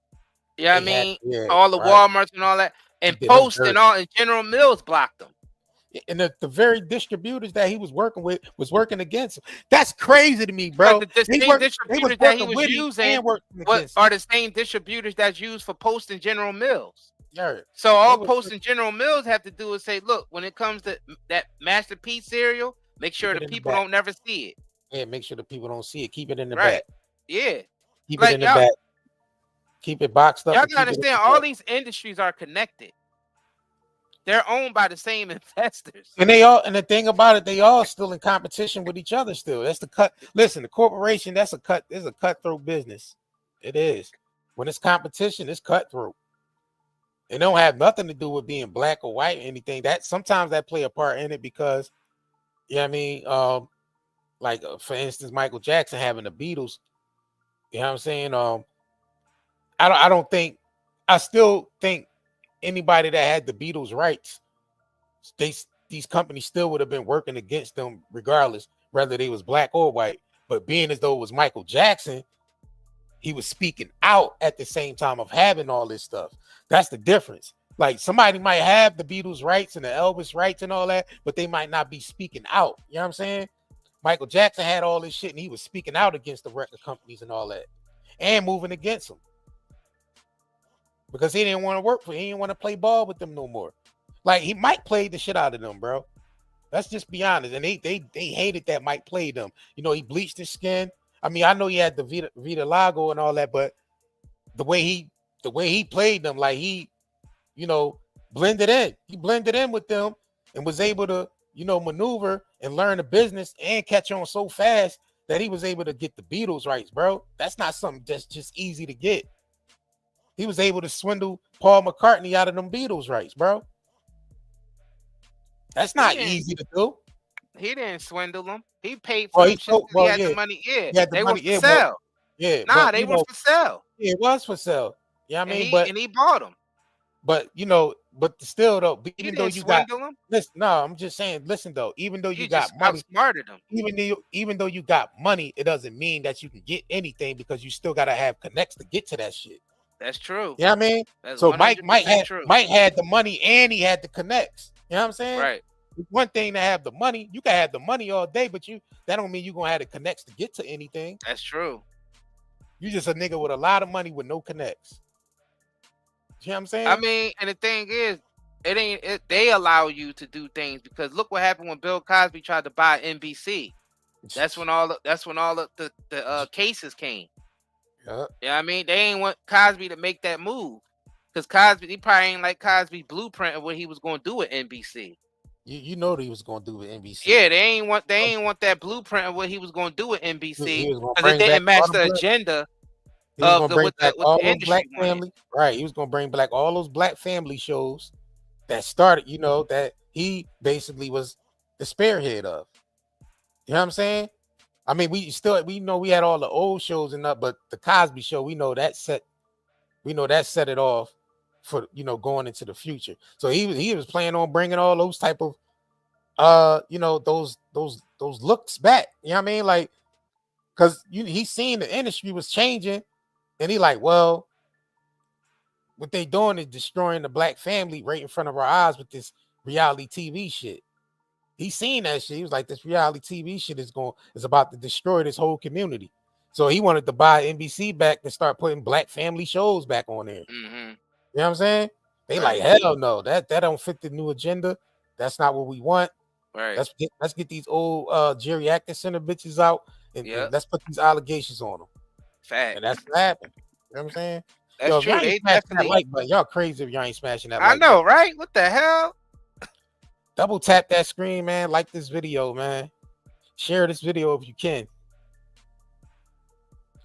S4: You know what I mean? All the Walmarts and all that, and Post and all, and General Mills blocked them.
S3: And the very distributors that he was working with was working against him. That's crazy to me, bro.
S4: The same distributors that he was using are the same distributors that's used for Post and General Mills.
S3: Yeah.
S4: So all Post and General Mills have to do is say, look, when it comes to that Master P cereal, make sure the people don't never see it.
S3: Yeah, make sure the people don't see it. Keep it in the back.
S4: Yeah.
S3: Keep it in the back. Keep it boxed up.
S4: Y'all gotta understand, all these industries are connected. They're owned by the same investors.
S3: And the thing about it, they all still in competition with each other still. That's the cut. Listen, the corporation, is a cutthroat business. It is. When it's competition, it's cutthroat. It don't have nothing to do with being black or white or anything. That sometimes that play a part in it because, you know what I mean? Like for instance, Michael Jackson having the Beatles. You know what I'm saying? I still think anybody that had the Beatles rights these companies still would have been working against them regardless, whether they was black or white. But being as though it was Michael Jackson, he was speaking out at the same time of having all this stuff. That's the difference. Like somebody might have the Beatles rights and the Elvis rights and all that, but they might not be speaking out. You know what I'm saying? Michael Jackson had all this shit and he was speaking out against the record companies and all that and moving against them because he didn't want to work for, he didn't want to play ball with them no more. Like Mike played the shit out of them, bro. Let's just be honest. And they hated that Mike played them. You know, he bleached his skin. I mean, I know he had the Vita Lago and all that, but the way he played them, like he, you know, blended in. He blended in with them and was able to, you know, maneuver and learn the business and catch on so fast that he was able to get the Beatles rights, bro. That's not something that's just easy to get. He was able to swindle Paul McCartney out of them Beatles rights, bro. That's not easy to do.
S4: He didn't swindle them. He paid for them shit. He had the money. Yeah, they were for sale. Nah, they were for sale.
S3: Yeah, it was for sale. Yeah, I mean,
S4: and he bought them.
S3: But you know, but still though,
S4: even though you got them?
S3: Listen, no, I'm just saying, listen though, even though you got money,
S4: outsmarted them.
S3: Even though you got money, it doesn't mean that you can get anything because you still gotta have connects to get to that shit.
S4: That's true.
S3: Yeah, you know I mean,
S4: that's
S3: so Mike had the money and he had the connects. You know what I'm saying?
S4: Right.
S3: It's one thing to have the money. You can have the money all day, but that don't mean you're gonna have the connects to get to anything.
S4: That's true.
S3: You just a nigga with a lot of money with no connects. You know what I'm saying?
S4: I mean, and the thing is, they allow you to do things because look what happened when Bill Cosby tried to buy NBC. That's when all the cases came.
S3: Yeah.
S4: Yeah, I mean, they ain't want Cosby to make that move because Cosby, he probably ain't like Cosby's blueprint of what he was going to do with NBC.
S3: You know what he was going to do with NBC.
S4: Yeah, they ain't want that blueprint of what he was going to do with NBC because it didn't match the agenda.
S3: He was going to bring back all those black family. Right, he was going to bring back all those black family shows that started, you know, that he basically was the spearhead of. You know what I'm saying? I mean, we know we had all the old shows and that, but the Cosby Show, we know that set it off for, you know, going into the future. So he was planning on bringing all those type of you know, those looks back. You know what I mean? Like, because he's seen the industry was changing, and he like, well, what they doing is destroying the black family right in front of our eyes with this reality TV shit. He seen that shit. He was like, this reality TV shit is about to destroy this whole community. So he wanted to buy NBC back and start putting black family shows back on there.
S4: Mm-hmm.
S3: You know what I'm saying? They like, hell no, that don't fit the new agenda. That's not what we want.
S4: Right.
S3: Let's get these old Jerry Atkinson bitches out and let's put these allegations on them.
S4: Fact.
S3: And that's what happened. You know what I'm saying?
S4: That's true. They definitely
S3: but y'all crazy if y'all ain't smashing that.
S4: I know, right? What the hell?
S3: Double tap that screen, man. Like this video, man. Share this video if you can.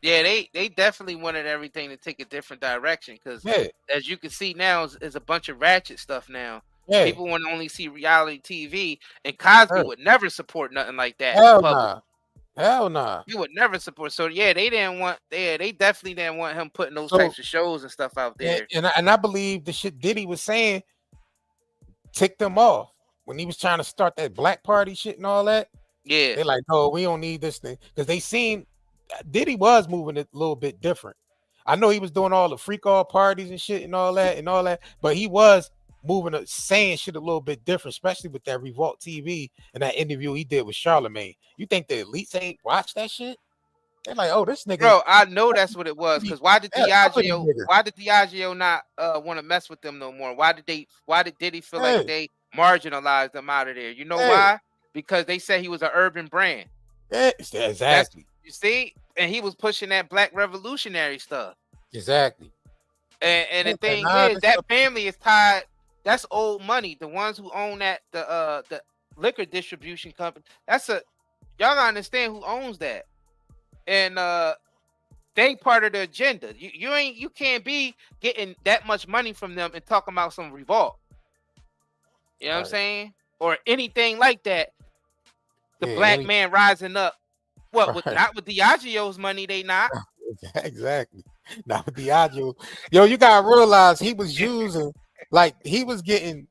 S4: Yeah, they definitely wanted everything to take a different direction because as you can see now is a bunch of ratchet stuff now. Yeah. People want to only see reality TV, and Cosby would never support nothing like that.
S3: Hell nah.
S4: He would never support. So yeah, they definitely didn't want him putting those types of shows and stuff out there.
S3: And I believe the shit Diddy was saying ticked them off when he was trying to start that black party shit and all that.
S4: Yeah,
S3: they're like, no, we don't need this thing because they seen Diddy was moving it a little bit different. I know he was doing all the freak all parties and shit and all that, but he was moving, saying shit a little bit different, especially with that Revolt TV and that interview he did with Charlemagne. You think the elites ain't watch that shit? They're like, oh, this nigga.
S4: Bro, I know that's what it was. Because why did Diageo not want to mess with them no more? Why did Diddy feel like they marginalized them out of there? You know why? Because they said he was an urban brand.
S3: Yeah, exactly.
S4: You see, and he was pushing that black revolutionary stuff.
S3: Exactly.
S4: And the thing is, that family is tied. That's old money. The ones who own that the liquor distribution company. Y'all gotta understand who owns that. And they part of the agenda. You can't be getting that much money from them and talking about some revolt. You know what I'm saying? Or anything like that. The black man rising up. What? Not with Diageo's money, they not.
S3: Exactly. Not with Diageo. Yo, you gotta realize he was using, like, he was getting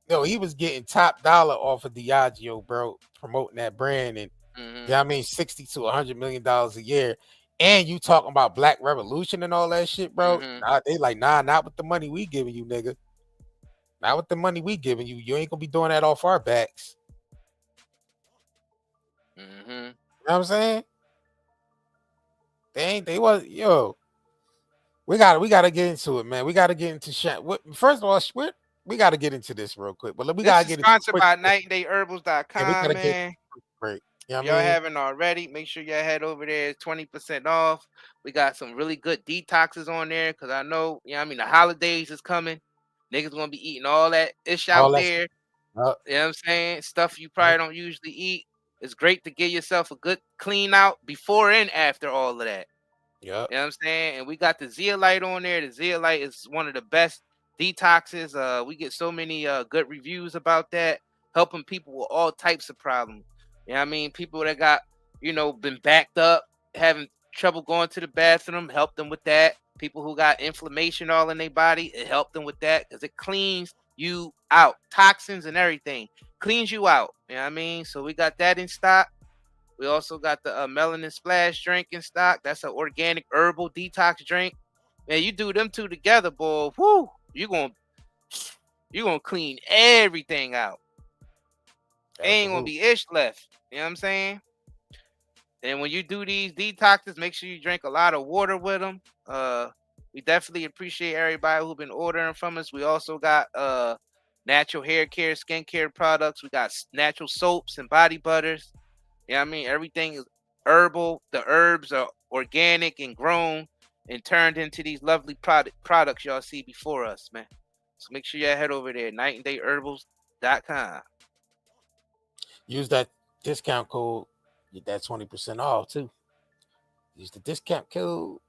S3: No, he was getting top dollar off of Diageo, bro, promoting that brand, and yeah, I mean $60 to $100 million a year. And you talking about Black Revolution and all that shit, bro? Nah, they like, nah, not with the money we giving you, nigga. Not with the money we giving you. You ain't gonna be doing that off our backs. You know what I'm saying? They was We gotta get into it, man. We gotta get into Shyne. First of all, we gotta get into this real quick. But we
S4: This
S3: gotta
S4: is
S3: get into
S4: sponsored
S3: quick.
S4: by
S3: Yeah, we
S4: 9andayherbals.com,
S3: gotta get
S4: man.
S3: break. You know
S4: If
S3: what I
S4: y'all
S3: mean?
S4: haven't already, make sure y'all head over there. It's 20% off. We got some really good detoxes on there because I know, I mean, the holidays is coming. Niggas gonna be eating all that ish
S3: All
S4: out
S3: that
S4: there.
S3: stuff.
S4: You know what I'm saying? Stuff you probably don't usually eat. It's great to give yourself a good clean out before and after all of that.
S3: Yep.
S4: You know what I'm saying? And we got the Zeolite on there. The Zeolite is one of the best detoxes. We get so many good reviews about that, helping people with all types of problems. You know what I mean? People that got, been backed up, having trouble going to the bathroom, help them with that. People who got inflammation all in their body, it helped them with that because it cleans you out. Toxins and everything. Cleans you out. You know what I mean? So we got that in stock. We also got the melanin splash drink in stock. That's an organic herbal detox drink. Man, you do them two together, boy. Whoo! You're gonna clean everything out. Ain't gonna be ish left. You know what I'm saying? And when you do these detoxes, make sure you drink a lot of water with them. We definitely appreciate everybody who's been ordering from us. We also got natural hair care, skincare products. We got natural soaps and body butters. You know what I mean? Everything is herbal. The herbs are organic and grown and turned into these lovely products y'all see before us, man. So make sure y'all head over there, nightandayherbals.com.
S3: Use that discount code. Get that 20% off too. Use the discount code.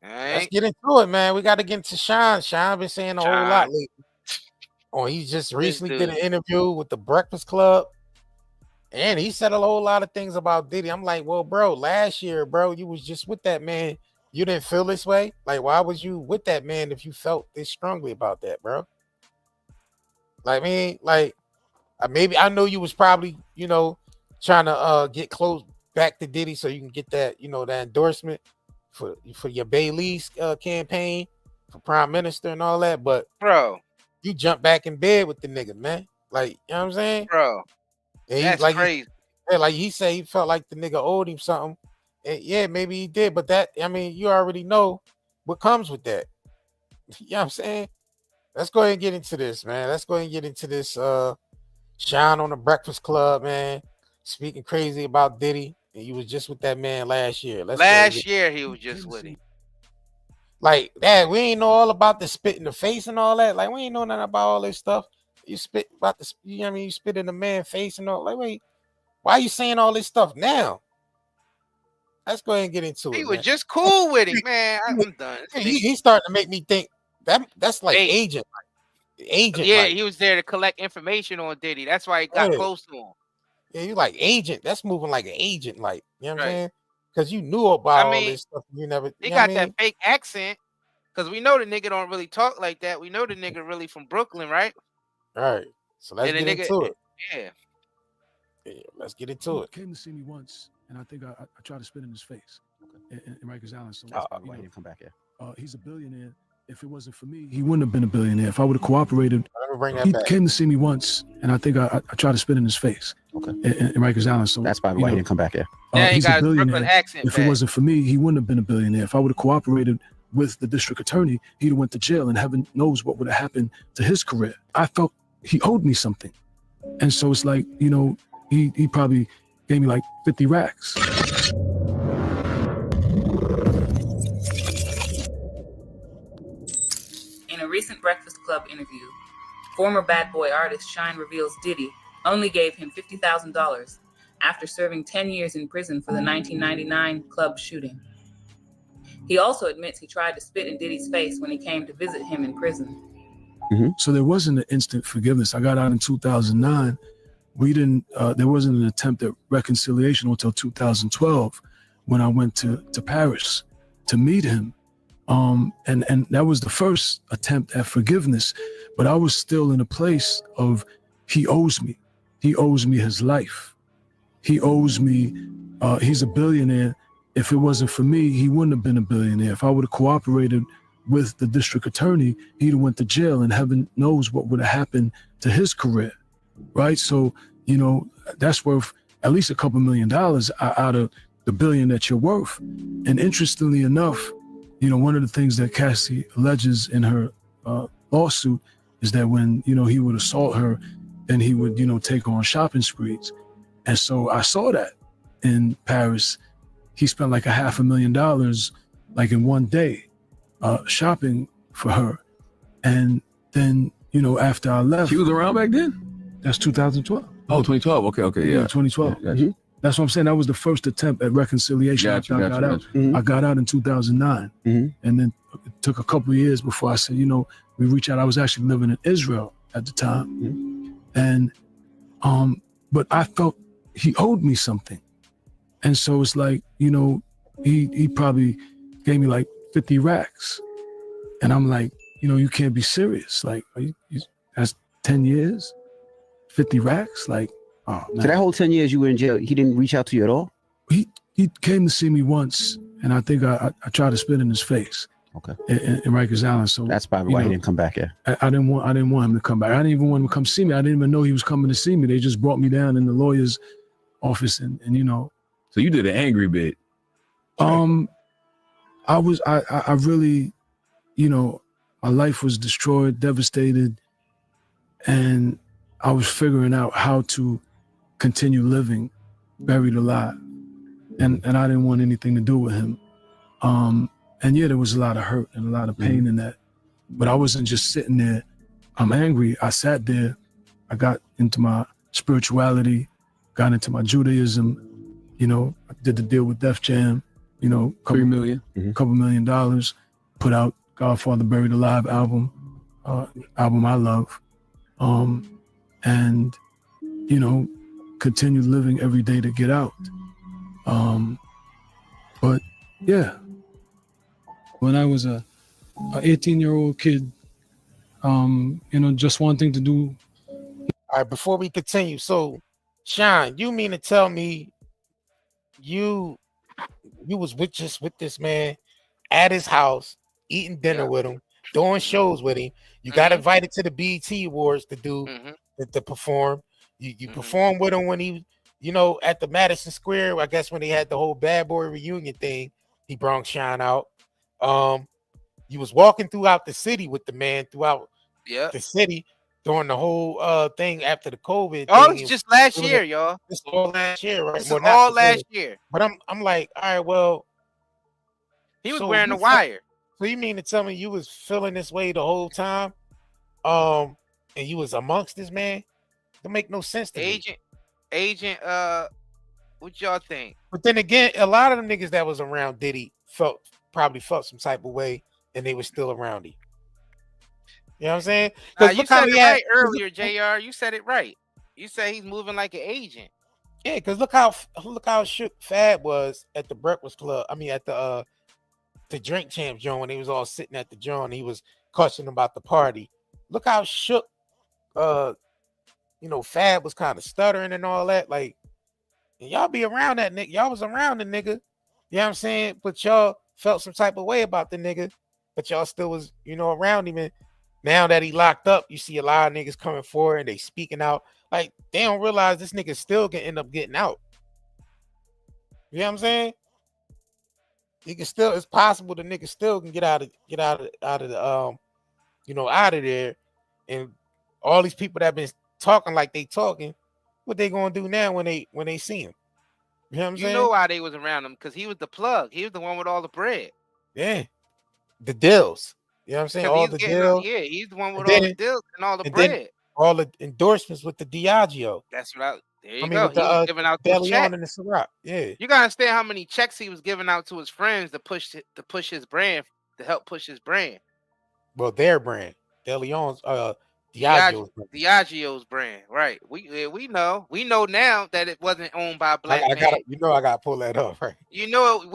S4: All right.
S3: Let's get into it, man. We got to get into Shyne. Shyne been saying a whole lot lately. Oh, he just recently did an interview with the Breakfast Club. And he said a whole lot of things about Diddy. I'm like, well, bro, last year, bro, you was just with that man. You didn't feel this way? Like, why was you with that man if you felt this strongly about that, bro? Like, maybe I know you was probably, trying to get close back to Diddy so you can get that, that endorsement for your Bailey's campaign for prime minister and all that. But,
S4: bro,
S3: you jump back in bed with the nigga, man. Like, you know what I'm saying?
S4: Bro.
S3: And
S4: that's
S3: like
S4: crazy.
S3: Like he said, he felt like the nigga owed him something. And yeah, maybe he did, but you already know what comes with that. You know what I'm saying? Let's go ahead and get into this, man. Let's go ahead and get into this. Shyne on the Breakfast Club, man. Speaking crazy about Diddy, and you was just with that man last year.
S4: Last year he was just with him.
S3: Like that, we ain't know all about the spit in the face and all that. Like we ain't know nothing about all this stuff. You spit about the, you spit in the man's face and all. Like, wait, why are you saying all this stuff now? Let's go ahead and get into it.
S4: He was just cool with him, man. I'm done.
S3: He's starting to make me think that's like agent.
S4: Yeah, he was there to collect information on Diddy. That's why he got close to him.
S3: Yeah, you like agent. That's moving like an agent, like, you know what I'm saying? Because you knew about all this stuff. You never.
S4: He got that fake accent. Because we know the nigga don't really talk like that. We know the nigga really from Brooklyn, right?
S3: All right. So let's get into it.
S4: Yeah,
S3: let's get into it.
S11: Came to see me once, and I think I tried to spit in his face. In Rikers Island. So
S12: why didn't come back here?
S11: He's a billionaire. If it wasn't for me, he wouldn't have been a billionaire. If I would have cooperated,
S3: he
S11: came to see me once, and I think I tried to spit in his face.
S12: Okay.
S11: In Rikers Island. So
S12: that's probably why he didn't come back here.
S4: Yeah,
S11: he's a billionaire.
S4: Accent
S11: if it wasn't for me, he wouldn't have been a billionaire. If I would have cooperated with the district attorney, he'd have went to jail, and heaven knows what would have happened to his career. I felt he owed me something, and so it's like, he probably gave me like 50 racks.
S13: In a recent Breakfast Club interview, former Bad Boy artist Shyne reveals Diddy only gave him $50,000 after serving 10 years in prison for the 1999 club shooting. He also admits he tried to spit in Diddy's face when he came to visit him in prison.
S11: Mm-hmm. So there wasn't an instant forgiveness. I got out in 2009. We didn't. There wasn't an attempt at reconciliation until 2012, when I went to Paris to meet him, and that was the first attempt at forgiveness. But I was still in a place of he owes me. He owes me his life. He owes me, he's a billionaire. If it wasn't for me, he wouldn't have been a billionaire. If I would have cooperated with the district attorney, he'd have went to jail, and heaven knows what would have happened to his career, right? So, you know, that's worth at least a couple $1 million out of the billion that you're worth. And interestingly enough, you know, one of the things that Cassie alleges in her lawsuit is that when, you know, he would assault her, then he would, you know, take on shopping sprees. And so I saw that in Paris. He spent like $500,000 like in one day shopping for her. And then, you know, after I left.
S14: She was around back then?
S11: That's 2012.
S14: Oh, 2012. Okay, yeah.
S11: 2012.
S14: Yeah, gotcha.
S11: That's what I'm saying. That was the first attempt at reconciliation after I got out. I got out in 2009. And then it took a couple of years before I said, you know, we reach out. I was actually living in Israel at the time. And, but I felt he owed me something. And so it's like, you know, he probably gave me like 50 racks. And I'm like, you know, you can't be serious. Like, that's 10 years, 50 racks. Like, oh, man.
S12: So that whole 10 years you were in jail, he didn't reach out to you at all?
S11: He came to see me once, and I think I tried to spit in his face.
S12: Okay.
S11: In Rikers Island. So
S12: that's probably why he didn't come back here.
S11: I didn't want him to come back. I didn't even want him to come see me. I didn't even know he was coming to see me. They just brought me down in the lawyer's office, and you know.
S14: So you did an angry bit.
S11: I really, you know, my life was destroyed, devastated, and I was figuring out how to continue living, buried alive, and I didn't want anything to do with him. And yeah, there was a lot of hurt and a lot of pain in that, but I wasn't just sitting there. I'm angry. I sat there. I got into my spirituality, got into my Judaism. You know, I did the deal with Def Jam. You know, couple $1 million. Put out Godfather Buried Alive album I love, and you know, continued living every day to get out. But yeah, when I was a 18-year-old kid, you know, just wanting to do.
S3: All right, before we continue, so Shyne, you mean to tell me you was with this man at his house, eating dinner with him, doing shows with him. You got invited to the BET Awards to do to perform. You performed with him when he, you know, at the Madison Square. I guess when he had the whole Bad Boy reunion thing, he brought Shyne out. You was walking throughout the city with the man throughout the city during the whole thing after the COVID.
S4: Oh,
S3: thing.
S4: it's just last year, y'all.
S3: It's all last year, right?
S4: This is all last year.
S3: But I'm like, all right, well,
S4: he was wearing the wire.
S3: So you mean to tell me you was feeling this way the whole time? And you was amongst this man? Don't make no sense to me.
S4: Agent, what y'all think?
S3: But then again, a lot of the niggas that was around Diddy probably felt some type of way, and they were still around him. You know what I'm saying?
S4: You said it right earlier, JR. You said it right. You said he's moving like an agent.
S3: Yeah, because look how shook Fab was at the Breakfast Club. I mean, at the Drink Champs joint when they was all sitting at the joint. He was questioning about the party. Look how shook, you know, Fab was kind of stuttering and all that. Like, and y'all be around that nigga. Y'all was around the nigga. You know what I'm saying? But y'all felt some type of way about the nigga. But y'all still was, you know, around him. And now that he locked up, you see a lot of niggas coming forward and they speaking out. Like, they don't realize this nigga still can end up getting out. You know what I'm saying? He can still, it's possible the nigga still can get out of the you know, out of there. And all these people that been talking like they talking, what they gonna do now when they see him? You know what I'm saying?
S4: You know why they was around him? Because he was the plug. He was the one with all the bread.
S3: Yeah. The deals. You know what I'm saying? All the deals.
S4: Yeah, he's the one with all the deals and all the bread.
S3: All the endorsements with the Diageo.
S4: That's right. There you
S3: I mean,
S4: go.
S3: with the,
S4: he was giving out those checks.
S3: and the Ciroc. Yeah.
S4: You gotta understand how many checks he was giving out to his friends to push his brand, to help push his brand.
S3: Well, their brand. De Leon's
S4: Diageo's brand, right? We know now that it wasn't owned by a black
S3: I
S4: man.
S3: gotta, I gotta pull that up, right?
S4: We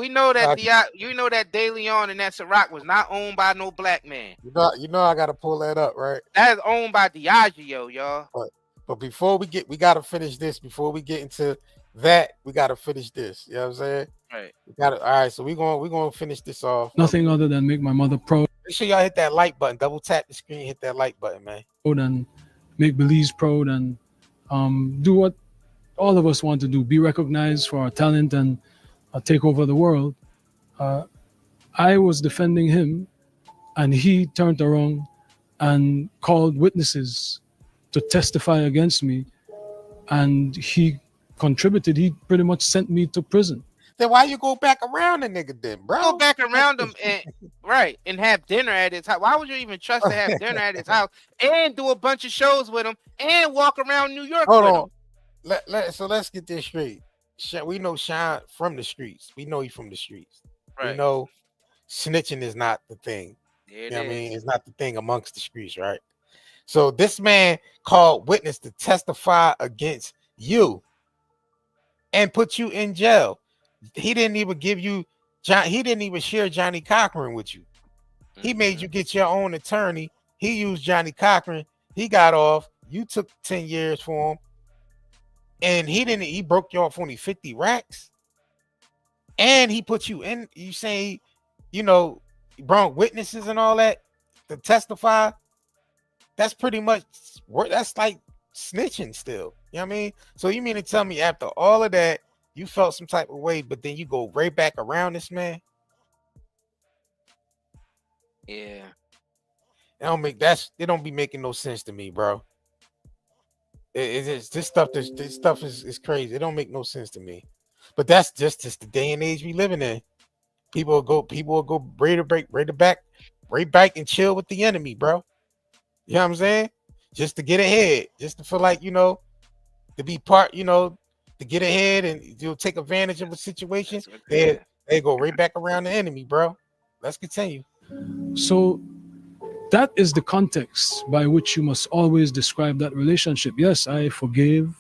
S4: know that De Leon and that Ciroc was not owned by no black man.
S3: I gotta pull that up, right?
S4: That is owned by Diageo, y'all.
S3: But before we gotta finish this. Before we get into that, we gotta finish this. You know what I'm saying?
S4: Right.
S3: We got it. All right, so we're gonna finish this off.
S11: Nothing other than make my mother proud.
S3: Make sure y'all hit that like button. Double tap the screen, hit that like button, man.
S11: And make Belize proud and do what all of us want to do. Be recognized for our talent and take over the world. I was defending him, and he turned around and called witnesses to testify against me, and he contributed. He pretty much sent me to prison.
S3: Then why you go back around the nigga then, bro?
S4: Go back around him and have dinner at his house. Why would you even trust to have dinner at his house and do a bunch of shows with him and walk around New York with him?
S3: So let's get this straight. We know Shyne from the streets. We know he's from the streets.
S4: Right.
S3: We know snitching is not the thing.
S4: You
S3: know what I mean? It's not the thing amongst the streets, right? So this man called witness to testify against you and put you in jail. He didn't even give you he didn't even share Johnny Cochran with you. He made you get your own attorney. He used Johnny Cochran. He got off. You took 10 years for him. And he broke you off only 50 racks. And he put you in, you say, brought witnesses and all that to testify. That's pretty much, that's like snitching still. You know what I mean? So you mean to tell me after all of that, you felt some type of way, but then you go right back around this man?
S4: Yeah.
S3: It don't be making no sense to me, bro. This stuff is crazy. It don't make no sense to me. But that's just the day and age we living in. People will go right back and chill with the enemy, bro. You know what I'm saying? Just to get ahead, just to feel like, to be part, to get ahead and you'll take advantage of a situation. They go right back around the enemy, bro. Let's continue.
S11: So that is the context by which you must always describe that relationship. Yes, I forgave,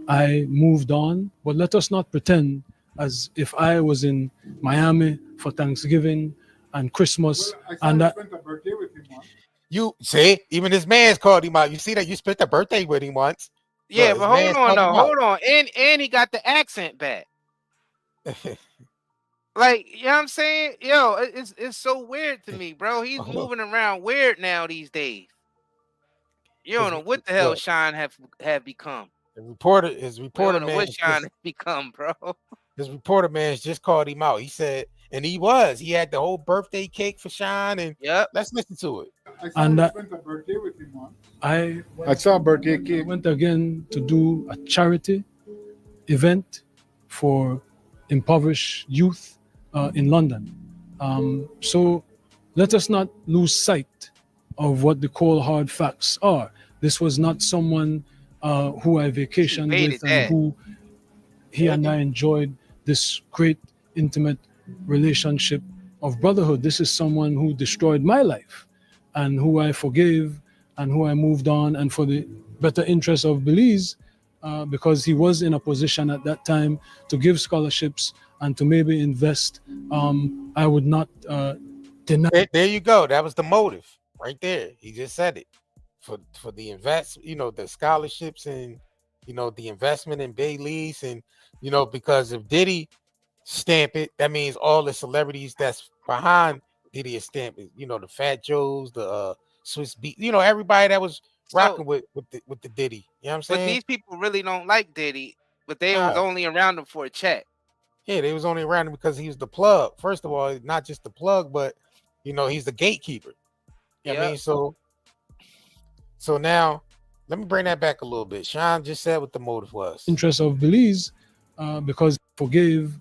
S11: I moved on, but let us not pretend as if I was in Miami for Thanksgiving and Christmas and that.
S15: Spent a birthday with him once.
S3: You see, even his man's called him out. You see that you spent a birthday with him once.
S4: Yeah, but hold on. And he got the accent back. Like, you know what I'm saying? Yo, it's so weird to me, bro. He's moving around weird now these days. You don't know what the hell Shyne have become.
S3: His reporter man,
S4: what Shyne has become, bro.
S3: His reporter man just called him out. He said, and he had the whole birthday cake for Shyne, and let's listen to it.
S15: I spent a birthday with him once.
S11: I
S15: saw a birthday cake.
S11: I went again to do a charity event for impoverished youth in London. So let us not lose sight of what the cold hard facts are. This was not someone who I vacationed with and who he and I enjoyed this great intimate relationship of brotherhood. This is someone who destroyed my life and who I forgave and who I moved on, and for the better interest of Belize, because he was in a position at that time to give scholarships and to maybe invest. I would not deny.
S3: There you go. That was the motive right there. He just said it for the the scholarships and the investment in Belize, and because if Diddy stamp it, that means all the celebrities that's behind Diddy is stamp it. The Fat Joes, the Swiss Beat, everybody that was rocking with the Diddy. You know what I'm saying?
S4: But these people really don't like Diddy, but they was only around him for a check.
S3: Yeah, they was only around him because he was the plug. First of all, not just the plug, but he's the gatekeeper. You know what I mean? So now let me bring that back a little bit. Shyne just said what the motive was.
S11: Interest of Belize, because forgave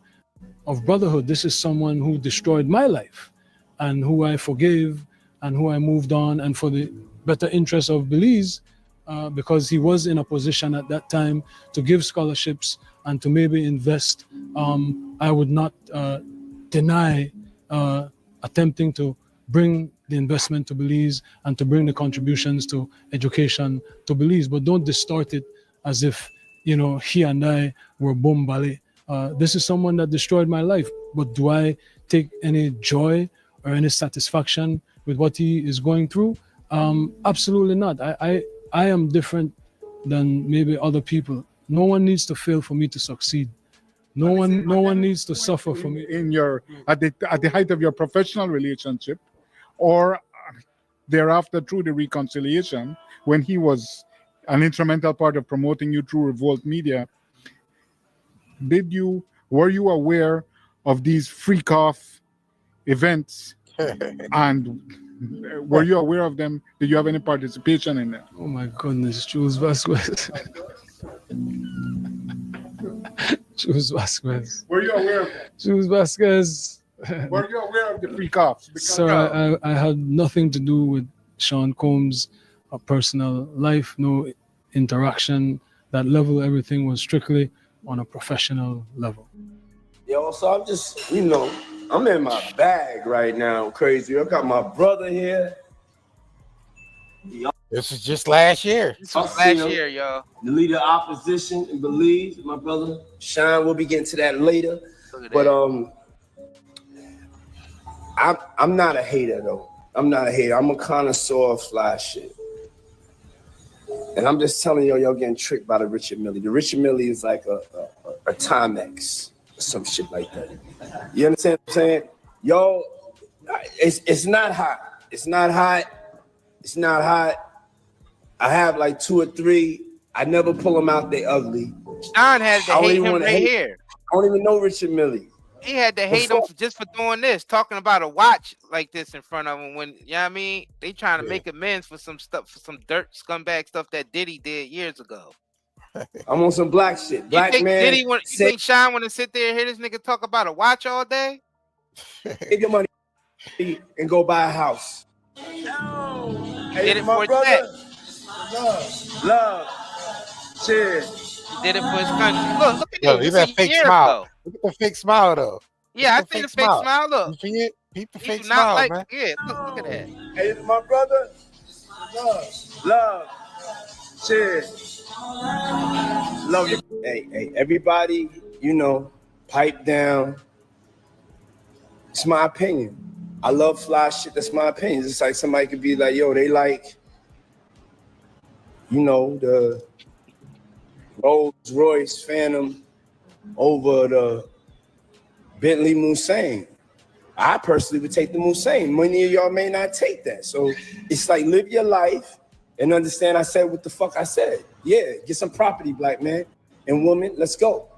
S11: of brotherhood. This is someone who destroyed my life and who I forgave and who I moved on, and for the better interest of Belize, because he was in a position at that time to give scholarships and to maybe invest. I would not deny attempting to bring the investment to Belize and to bring the contributions to education to Belize, but don't distort it as if, you know, he and I were bombale. This is someone that destroyed my life, but do I take any joy or any satisfaction with what he is going through? Absolutely not. I am different than maybe other people. No one needs to fail for me to succeed. No one needs to suffer for me.
S15: In your at the height of your professional relationship, or thereafter through the reconciliation, when he was an instrumental part of promoting you through Revolt Media, were you aware of these freak off events? And were you aware of them? Did you have any participation in them?
S11: Oh my goodness, Jules Vasquez. Jules Vasquez.
S15: Were you aware of that?
S11: Jules Vasquez.
S15: Were you aware of the freak offs?
S11: Sir, I had nothing to do with Sean Combs' personal life, no interaction. That level, everything was strictly on a professional level.
S16: Yo, so I'm just, you know, I'm in my bag right now, crazy. I got my brother here.
S3: This is just last year.
S4: This was last year, y'all.
S16: The leader of opposition in Belize, my brother Shyne. We'll be getting to that later. But I'm not a hater though. I'm not a hater. I'm a connoisseur of fly shit. And I'm just telling y'all getting tricked by the Richard Mille. The Richard Mille is like a Timex or some shit like that. You understand what I'm saying? Yo, it's not hot. It's not hot. It's not hot. I have like 2 or 3. I never pull them out. They ugly.
S4: Shyne had to hate him right here.
S16: I don't even know Richard Mille.
S4: He had to hate him just for doing this, talking about a watch like this in front of him. When, you know what I mean? They trying to make amends for some stuff, for some dirt scumbag stuff that Diddy did years ago.
S16: I'm on some black shit. Black man.
S4: You think Shyne want to sit there and hear this nigga talk about a watch all day?
S16: Take your money and go buy a house.
S4: Hey, did it for his brother.
S16: Love. Cheers.
S4: He did it for his country. Look at
S3: Yo, he's that fake smile. Look at the fake smile though.
S4: Yeah, I see the fake smile. Look.
S3: You see it? Peep the fake
S4: not
S3: smile,
S4: like,
S3: man.
S4: Yeah, look at that.
S16: Hey, this is my brother. Love. Cheers. Love you. Hey, everybody, you know, pipe down. It's my opinion. I love fly shit. That's my opinion. It's like somebody could be like, yo, they like, you know, the Rolls Royce Phantom over the Bentley Musain. I personally would take the Musain. Many of y'all may not take that. So it's like, live your life and understand I said what the fuck I said. Yeah, get some property, black man and woman. Let's go.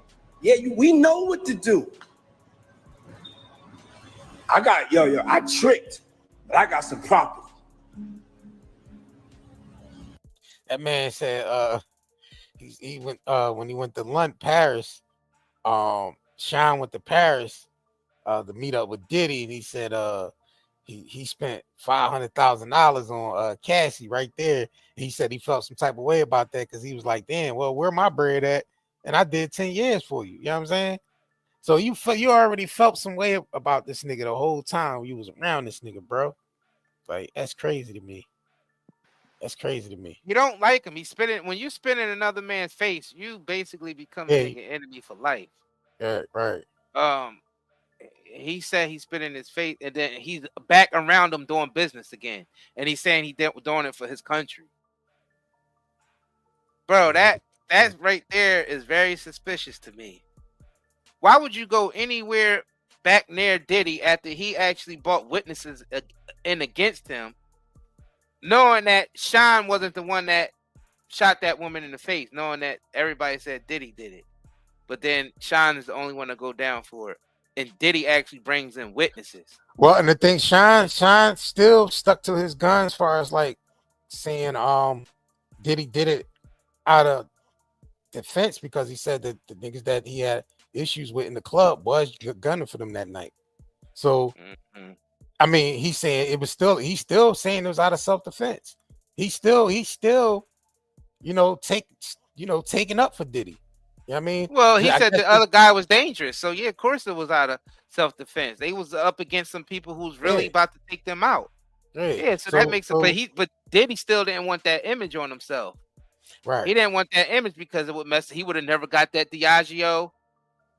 S16: Yeah, we know what to do. I tricked, but I got some property.
S3: That man said he went when he went to London, Paris, Shyne went to Paris to meet up with Diddy, and he said he spent $500,000 on Cassie right there. He said he felt some type of way about that because he was like, damn, well, where my bread at? And I did 10 years for you. You know what I'm saying? So you already felt some way about this nigga the whole time you was around this nigga, bro. Like, that's crazy to me. That's crazy to me.
S4: You don't like him. He's spinning. When you spin in another man's face, you basically become an enemy for life.
S3: Yeah, right.
S4: He said he's spinning his face, and then he's back around him doing business again, and he's saying doing it for his country. Bro, that right there is very suspicious to me. Why would you go anywhere back near Diddy after he actually brought witnesses in against him, knowing that Shyne wasn't the one that shot that woman in the face, knowing that everybody said Diddy did it, but then Shyne is the only one to go down for it, and Diddy actually brings in witnesses.
S3: Well, and the thing, Shyne still stuck to his gun as far as like saying Diddy did it out of defense because he said that the niggas that he had issues with in the club was gunning for them that night. So I mean, he's saying it was still, he's still saying it was out of self-defense. He's still, taking up for Diddy. You know what I mean?
S4: Well, he
S3: I
S4: said
S3: guess
S4: the other guy was dangerous. So yeah, of course it was out of self-defense. They was up against some people who's really
S3: Yeah.
S4: about to take them out.
S3: Right.
S4: Yeah, so that makes it. But Diddy still didn't want that image on himself.
S3: Right.
S4: He didn't want that image because it would mess. He would have never got that Diageo.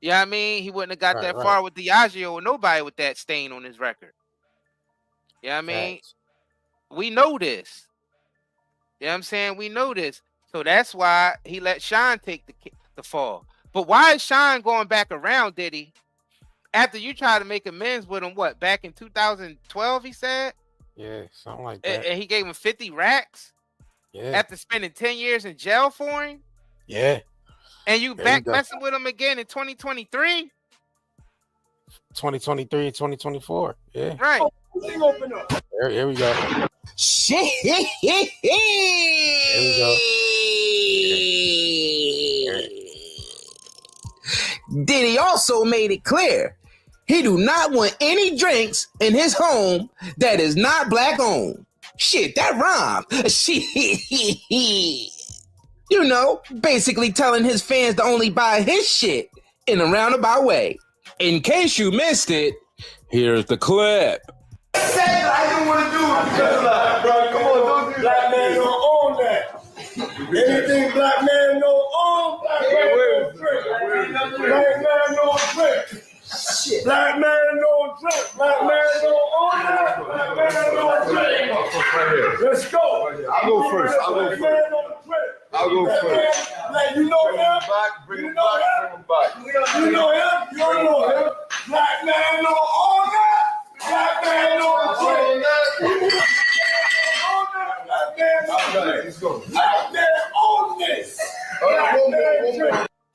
S4: You know what I mean? He wouldn't have got that far with Diageo or nobody with that stain on his record. You know what I mean? We know this. You know what I'm saying? We know this. So that's why he let Shyne take the fall. But why is Shyne going back around Diddy after you tried to make amends with him? What, back in 2012, he said?
S3: Yeah, something like that.
S4: And he gave him 50 racks?
S3: Yeah.
S4: After spending 10 years in jail for him?
S3: Yeah.
S4: And you back messing with him again in 2023?
S3: 2023 and 2024. Yeah.
S4: Right.
S16: Open up.
S3: Here we go.
S16: Shit.
S3: Here we go.
S16: Diddy also made it clear he do not want any drinks in his home that is not black owned. Shit, that rhyme. Shit. You know, basically telling his fans to only buy his shit in a roundabout way. In case you missed it, here's the clip.
S17: I didn't want to do it because of that, bro. Come on, don't do black man don't own that. Anything black man don't own, black man don't drink. Black man don't drink. Shit. Black man don't drink. Black man don't own that. Black man don't drink. Let's go. I'll go first. I'll go first. Like, you know him? Bring him back. You know him? You don't know him. Black man don't own that. Black man don't drink. Black man own this.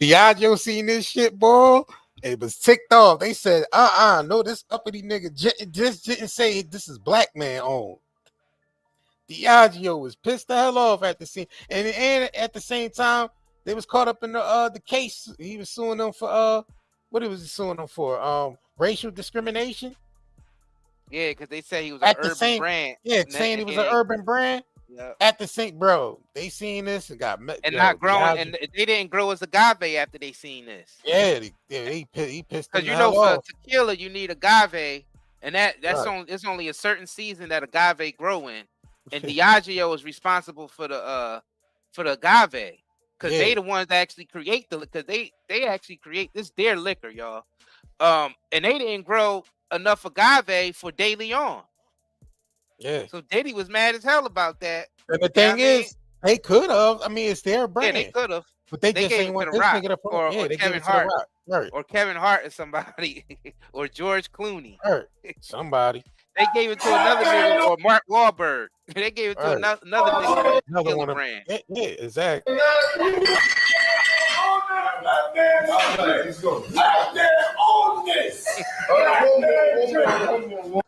S3: Diageo seen this shit, boy. It was ticked off. They said, no, this uppity nigga just didn't say this is black man owned. Diageo was pissed the hell off at the scene. And at the same time, they was caught up in the case. He was suing them for what was he suing them for? Racial discrimination.
S4: Yeah, because they said he was an urban brand.
S3: Yeah, saying he was an urban brand.
S4: Yep.
S3: At the same, bro, they seen this and got
S4: and not growing, and they didn't grow as agave after they seen this.
S3: Yeah, he pissed.
S4: Because you know, for tequila, you need agave, and that's only it's only a certain season that agave grow in, and Diageo is responsible for the agave, because they the ones that actually create because they actually create this their liquor, y'all. And they didn't grow enough agave for De Leon.
S3: Yeah.
S4: So Diddy was mad as hell about that.
S3: And the thing is, they could have. I mean, it's their brand.
S4: Yeah, they could have.
S3: But they just
S4: gave
S3: ain't
S4: it
S3: want
S4: to
S3: this
S4: Rock,
S3: nigga to
S4: or
S3: they
S4: Kevin
S3: gave it to the
S4: Hart,
S3: Rock. Right.
S4: Or Kevin Hart or somebody, or George Clooney.
S3: Right. Somebody.
S4: They gave it to another nigga, or Mark Wahlberg. They gave it to another nigga.
S3: Another one of
S4: brand.
S3: Yeah, exactly.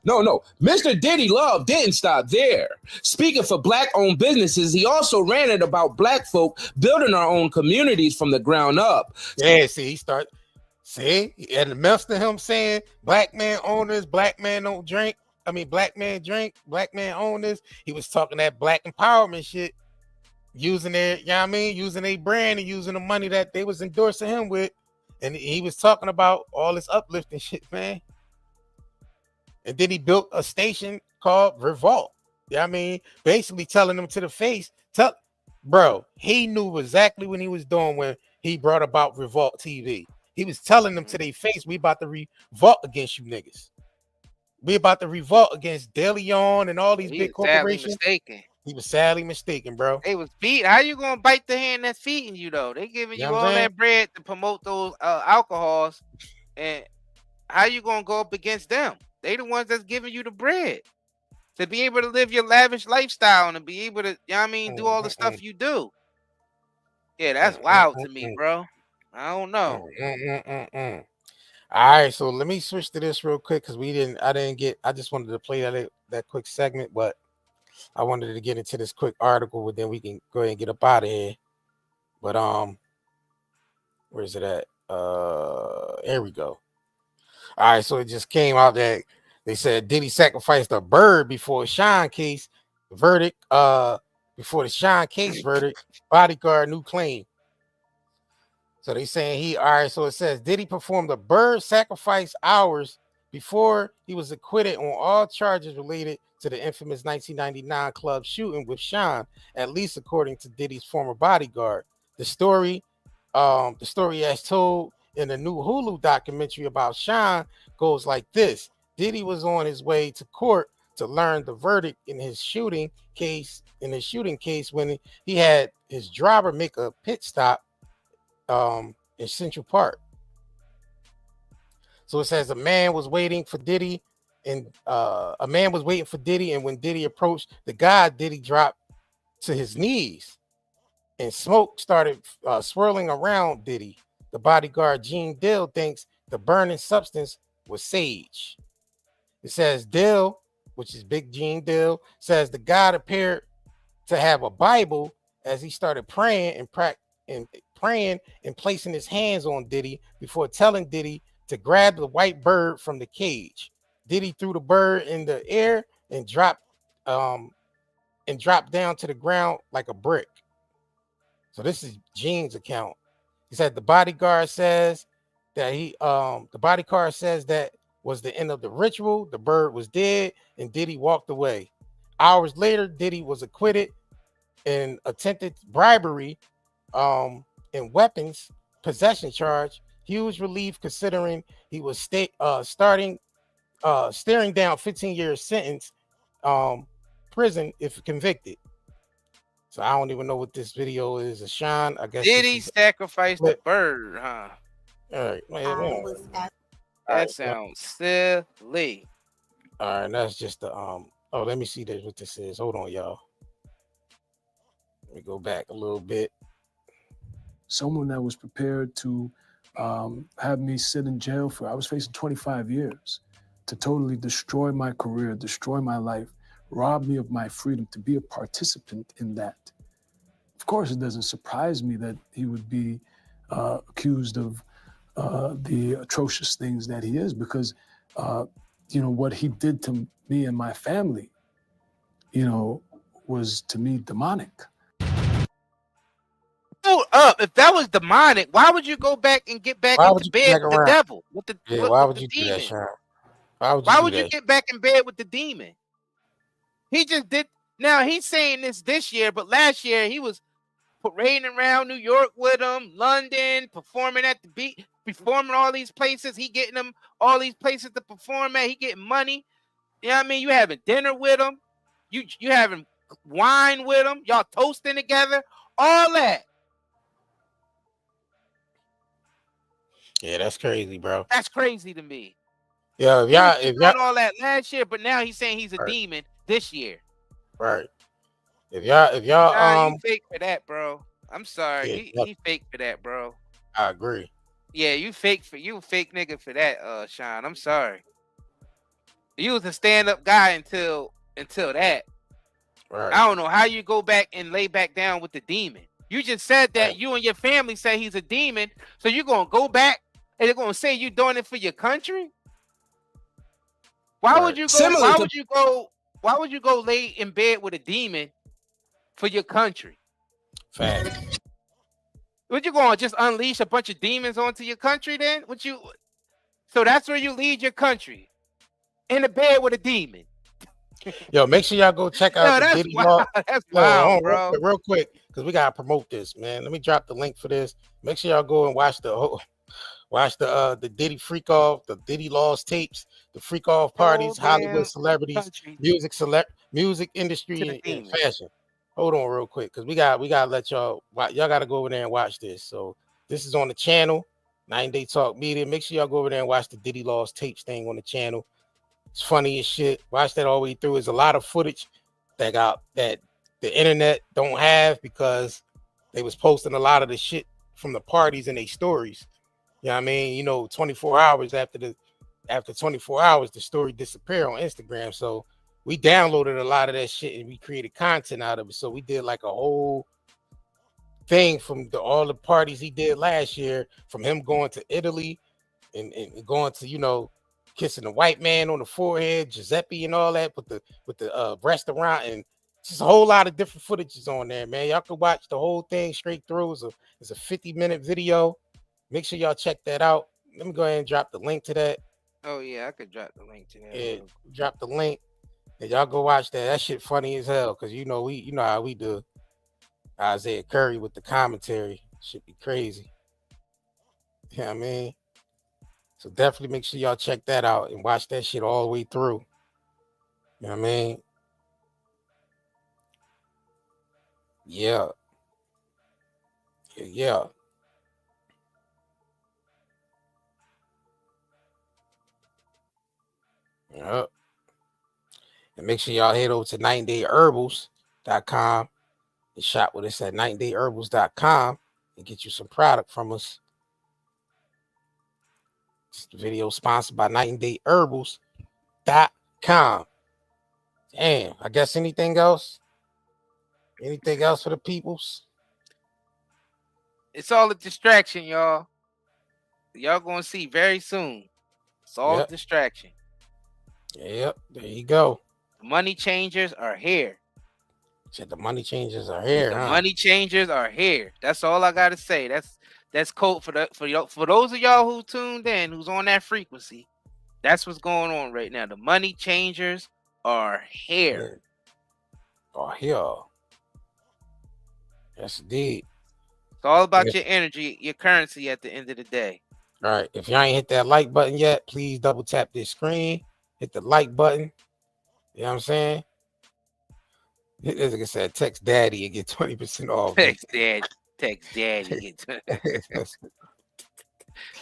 S16: No. Mr. Diddy Love didn't stop there. Speaking for black-owned businesses, he also ranted about black folk building our own communities from the ground up.
S3: Yeah, see, and the mess to him saying black man owners, black man don't drink. I mean, black man drink, black man owners. He was talking that black empowerment shit, using their, you know what I mean, using their brand and using the money that they was endorsing him with. And he was talking about all this uplifting shit, man. And then he built a station called Revolt. You know what I mean? Basically telling them to the face, bro, he knew exactly what he was doing when he brought about Revolt TV. He was telling them to their face, we about to revolt against you niggas. We about to revolt against De Leon and all these big corporations. He was sadly mistaken, bro.
S4: They was beat. How you gonna bite the hand that's feeding you though? They giving you all that bread to promote those alcohols, and how you gonna go up against them? They the ones that's giving you the bread to be able to live your lavish lifestyle and to be able to, you know what I mean, do all the stuff you do. Yeah, that's wild to me, bro. I don't know.
S3: All right, so let me switch to this real quick because I just wanted to play that quick segment, but I wanted to get into this quick article, but then we can go ahead and get up out of here. But where is it at? Here we go. All right, so it just came out that they said Diddy sacrificed a bird before a Shyne case verdict. Before the Shyne case verdict, bodyguard new claim. So they saying he all right. So it says Diddy performed a bird sacrifice hours before he was acquitted on all charges related to the infamous 1999 club shooting with Shyne, at least according to Diddy's former bodyguard. The story as told in the new Hulu documentary about Shyne goes like this: Diddy was on his way to court to learn the verdict in his shooting case. When he had his driver make a pit stop in Central Park. So it says a man was waiting for Diddy, and when Diddy approached the guy, Diddy dropped to his knees, and smoke started swirling around Diddy. The bodyguard Gene Dill thinks the burning substance was sage. It says Dill, which is Big Gene Dill, says the God appeared to have a Bible as he started praying and placing his hands on Diddy before telling Diddy to grab the white bird from the cage. Diddy threw the bird in the air and dropped down to the ground like a brick. So this is Gene's account. He said the bodyguard says that was the end of the ritual. The bird was dead and Diddy walked away. Hours later, Diddy was acquitted in attempted bribery and weapons possession charge. Huge relief considering he was staring down 15-year sentence prison if convicted. So I don't even know what this video is. A Shyne, I guess.
S4: Diddy sacrificed the bird, huh?
S3: All right, man.
S4: That sounds silly.
S3: All right, that's just the let me see what this is. Hold on, y'all. Let me go back a little bit.
S11: Someone that was prepared to have me sit in jail I was facing 25 years, to totally destroy my career, destroy my life, rob me of my freedom, to be a participant in that. Of course, it doesn't surprise me that he would be accused of the atrocious things that he is, because, what he did to me and my family, was to me demonic.
S4: Hold up. If that was demonic, why would you go back and get back into bed with the devil?
S3: Why would you
S4: demon?
S3: do that, Shyne?
S4: Why would you get back in bed with the demon? He just did. Now he's saying this year, but last year he was parading around New York with him, London, performing at the beach, performing all these places. He getting them all these places to perform at. He getting money. You know what I mean? You having dinner with him. You having wine with him. Y'all toasting together. All that.
S3: Yeah, that's crazy, bro.
S4: That's crazy to me.
S3: Yeah, if
S4: y'all all that last year, but now he's saying he's a demon this year.
S3: Right. If y'all
S4: you fake for that, bro. I'm sorry. He fake for that, bro.
S3: I agree.
S4: Yeah, you fake nigga for that, Shyne. I'm sorry. You was a stand-up guy until that.
S3: Right.
S4: I don't know how you go back and lay back down with the demon. You just said that you and your family say he's a demon, so you're gonna go back and they're gonna say you're doing it for your country? Why would you go? Why would you go lay in bed with a demon for your country?
S3: Fact.
S4: Would you going to just unleash a bunch of demons onto your country then? So that's where you lead your country, in the bed with a demon.
S3: Yo, make sure y'all go check out the Diddy Law.
S4: That's wild,
S3: bro. Real quick, because we gotta promote this, man. Let me drop the link for this. Make sure y'all go and watch the Diddy Freak Off, the Diddy Laws tapes, the Freak Off parties, Hollywood celebrities, music industry, and fashion. Hold on real quick, because we gotta let y'all gotta go over there and watch this. So this is on the channel, 9-Day Talk Media. Make sure y'all go over there and watch the Diddy Laws tapes thing on the channel. It's funny as shit. Watch that all the way through. There's a lot of footage that the internet don't have, because they was posting a lot of the shit from the parties in their stories. You know what I mean? 24 hours after 24 hours, the story disappeared on Instagram. So we downloaded a lot of that shit and we created content out of it. So we did like a whole thing from all the parties he did last year, from him going to Italy and going to, kissing the white man on the forehead, Giuseppe and all that, with the restaurant, and just a whole lot of different footages on there, man. Y'all can watch the whole thing straight through. It's a 50-minute video. Make sure y'all check that out. Let me go ahead and drop the link to that.
S4: Oh yeah, I could drop the link to that.
S3: Yeah, drop the link. And y'all go watch that. That shit funny as hell. Cause you know how we do. Isaiah Curry with the commentary. Should be crazy. You know what I mean? So definitely make sure y'all check that out and watch that shit all the way through. You know what I mean? Yeah. Yeah. Yep. And make sure y'all head over to 90dayherbals.com and shop with us at 90dayherbals.com and get you some product from us. This video sponsored by 90dayherbals.com. Damn, I guess anything else? Anything else for the peoples?
S4: It's all a distraction, y'all. Y'all gonna see very soon. It's all a distraction.
S3: Yep, there you go.
S4: The money changers are here.
S3: Said the money changers are here.
S4: The money changers are here. That's all I gotta say. That's code for those of y'all who tuned in, who's on that frequency. That's what's going on right now. The money changers are here.
S3: Are here. Yes, indeed.
S4: It's all about your energy, your currency at the end of the day.
S3: All right. If y'all ain't hit that like button yet, please double tap this screen. Hit the like button. You know what I'm saying? As I said, text daddy and get 20% off.
S4: Text daddy. Get 20%.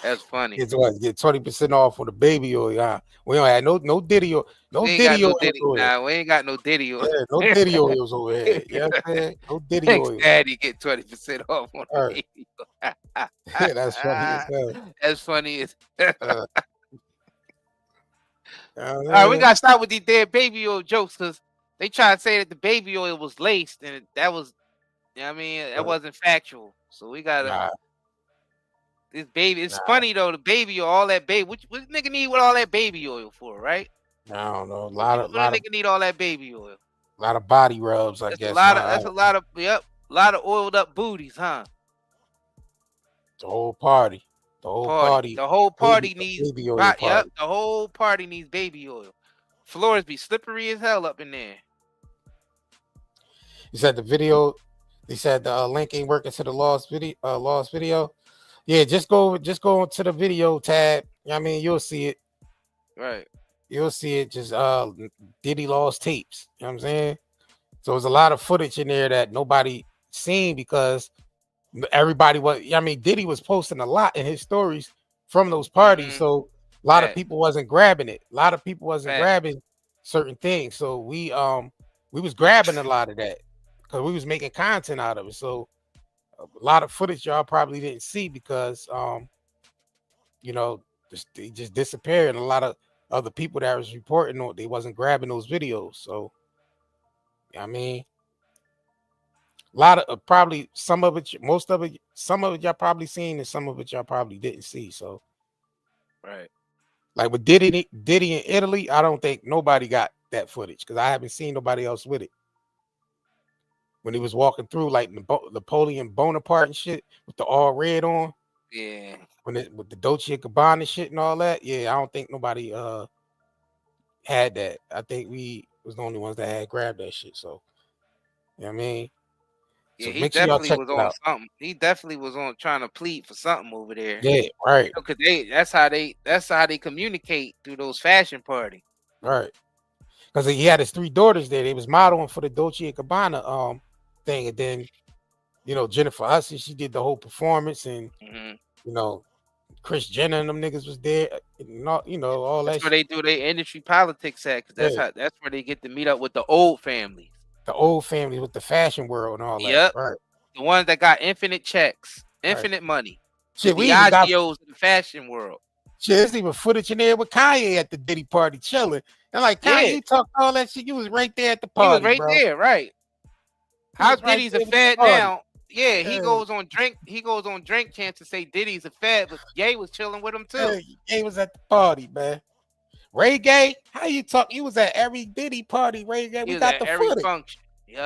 S4: That's funny.
S3: Get 20% off for the baby oil. Yeah. We don't have no Diddy oil. No Diddy oil.
S4: Nah, we ain't got no Diddy oil.
S3: Yeah, no Diddy oils over here. You know what I'm saying? No Diddy
S4: Text
S3: oil.
S4: daddy get 20% off on the baby oil.
S3: That's funny as hell.
S4: That's funny as all right, we gotta stop with these dead baby oil jokes because they try to say that the baby oil was laced and that was, you know what I mean, that wasn't factual. So we gotta this baby. It's funny though, the baby oil, all that baby. What nigga need with all that baby oil for, right?
S3: I don't know.
S4: What nigga need all that baby oil?
S3: A lot of body rubs, I guess.
S4: That's a lot of oiled up booties, huh?
S3: The whole party. The whole party
S4: needs
S3: baby oil.
S4: Yep, the whole party needs baby oil. Floors be slippery as hell up in there.
S3: You said the video. They said the link ain't working to the lost video. Yeah, just go to the video tab. You know what I mean, you'll see it.
S4: Right.
S3: You'll see it. Just Diddy lost tapes. You know what I'm saying? So there's a lot of footage in there that nobody seen because everybody was. I mean, Diddy was posting a lot in his stories from those parties, so a lot of people wasn't grabbing it. A lot of people wasn't grabbing certain things. So we was grabbing a lot of that because we was making content out of it. So a lot of footage y'all probably didn't see because they just disappeared, and a lot of other people that was reporting on they wasn't grabbing those videos. So I mean, a lot of probably some of it, most of it, some of it y'all probably seen, and some of it y'all probably didn't see. So
S4: right,
S3: like with Diddy in Italy, I don't think nobody got that footage because I haven't seen nobody else with it. When he was walking through like Napoleon Bonaparte and shit with the all red on.
S4: Yeah.
S3: With the Dolce & Gabbana shit and all that. Yeah, I don't think nobody had that. I think we was the only ones that had grabbed that shit. So, you know what I mean?
S4: Yeah,
S3: So
S4: he
S3: make sure y'all
S4: definitely
S3: check
S4: was
S3: it
S4: on
S3: out.
S4: something. He definitely was on trying to plead for something over there.
S3: Yeah, right.
S4: Because that's how they communicate through those fashion parties.
S3: Right. Because he had his 3 daughters there. They was modeling for the Dolce & Gabbana thing, and then Jennifer Hudson, she did the whole performance, and Kris Jenner and them niggas was there, and all
S4: that's
S3: that.
S4: Where they do their industry politics at, because that's where they get to meet up with the old families.
S3: The old families with the fashion world and all that.
S4: Yep.
S3: Right.
S4: The ones that got infinite checks, infinite money.
S3: Shit,
S4: the Diageos in the fashion world.
S3: Shit, there's even footage in there with Kanye at the Diddy party chilling. And like Kanye, you talked all that shit. You was right there at the party.
S4: He was right there, right. How Diddy's a fed now? Yeah, he goes on drink. He goes on Drink Champs to say Diddy's a fed, but Ye was chilling with him too.
S3: Ye was at the party, man. Ray Gay, how you talk? He was at every Diddy party. Ray Gay, we got the
S4: every
S3: footage.
S4: function.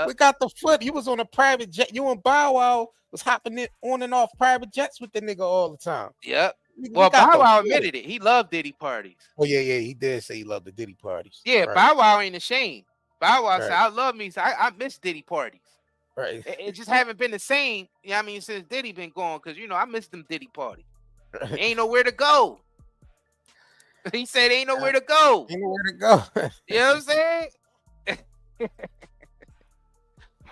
S3: We got the foot. You was on a private jet. You and Bow Wow was hopping in on and off private jets with the nigga all the time.
S4: Yep.
S3: We
S4: Well,
S3: got
S4: Bow
S3: the
S4: Wow
S3: foot.
S4: admitted it. He loved Diddy parties.
S3: Oh yeah, he did say he loved the Diddy parties.
S4: Yeah,
S3: right.
S4: Bow Wow ain't ashamed. Bow Wow said,
S3: Right.
S4: "I love me. So I miss Diddy parties.
S3: Right.
S4: It just haven't been the same. You know what I mean, since Diddy been gone, because I miss them Diddy parties. Ain't nowhere to go." He said, "Ain't nowhere to go.
S3: Ain't nowhere to go."
S4: You know what I'm saying?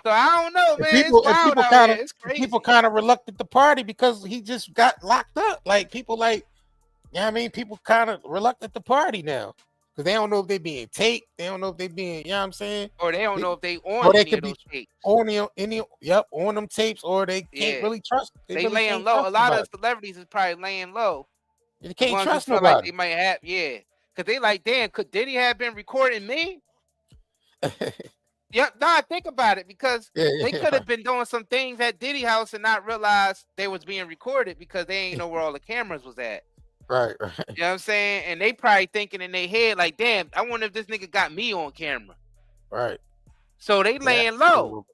S4: So I don't know, man.
S3: People,
S4: it's wild out
S3: kind of,
S4: here. It's crazy.
S3: people kind of reluctant to party because he just got locked up. Like people, people kind of reluctant to party now because they don't know if they being taped. They don't know if they being, you know what I'm saying?
S4: Or they don't know if they on
S3: or they
S4: any
S3: could
S4: of those
S3: be
S4: tapes.
S3: on them tapes, or they can't really trust.
S4: They
S3: really
S4: laying
S3: can't
S4: low.
S3: trust
S4: A lot
S3: nobody.
S4: of celebrities is probably laying low.
S3: They
S4: The
S3: can't
S4: ones who
S3: trust
S4: feel
S3: nobody.
S4: like they might have, because they like, damn, could Diddy have been recording me? Yep, nah, think about it, because they could have been doing some things at Diddy house and not realize they was being recorded because they ain't know where all the cameras was at.
S3: Right.
S4: You know what I'm saying? And they probably thinking in their head like, damn, I wonder if this nigga got me on camera.
S3: Right.
S4: So they laying low.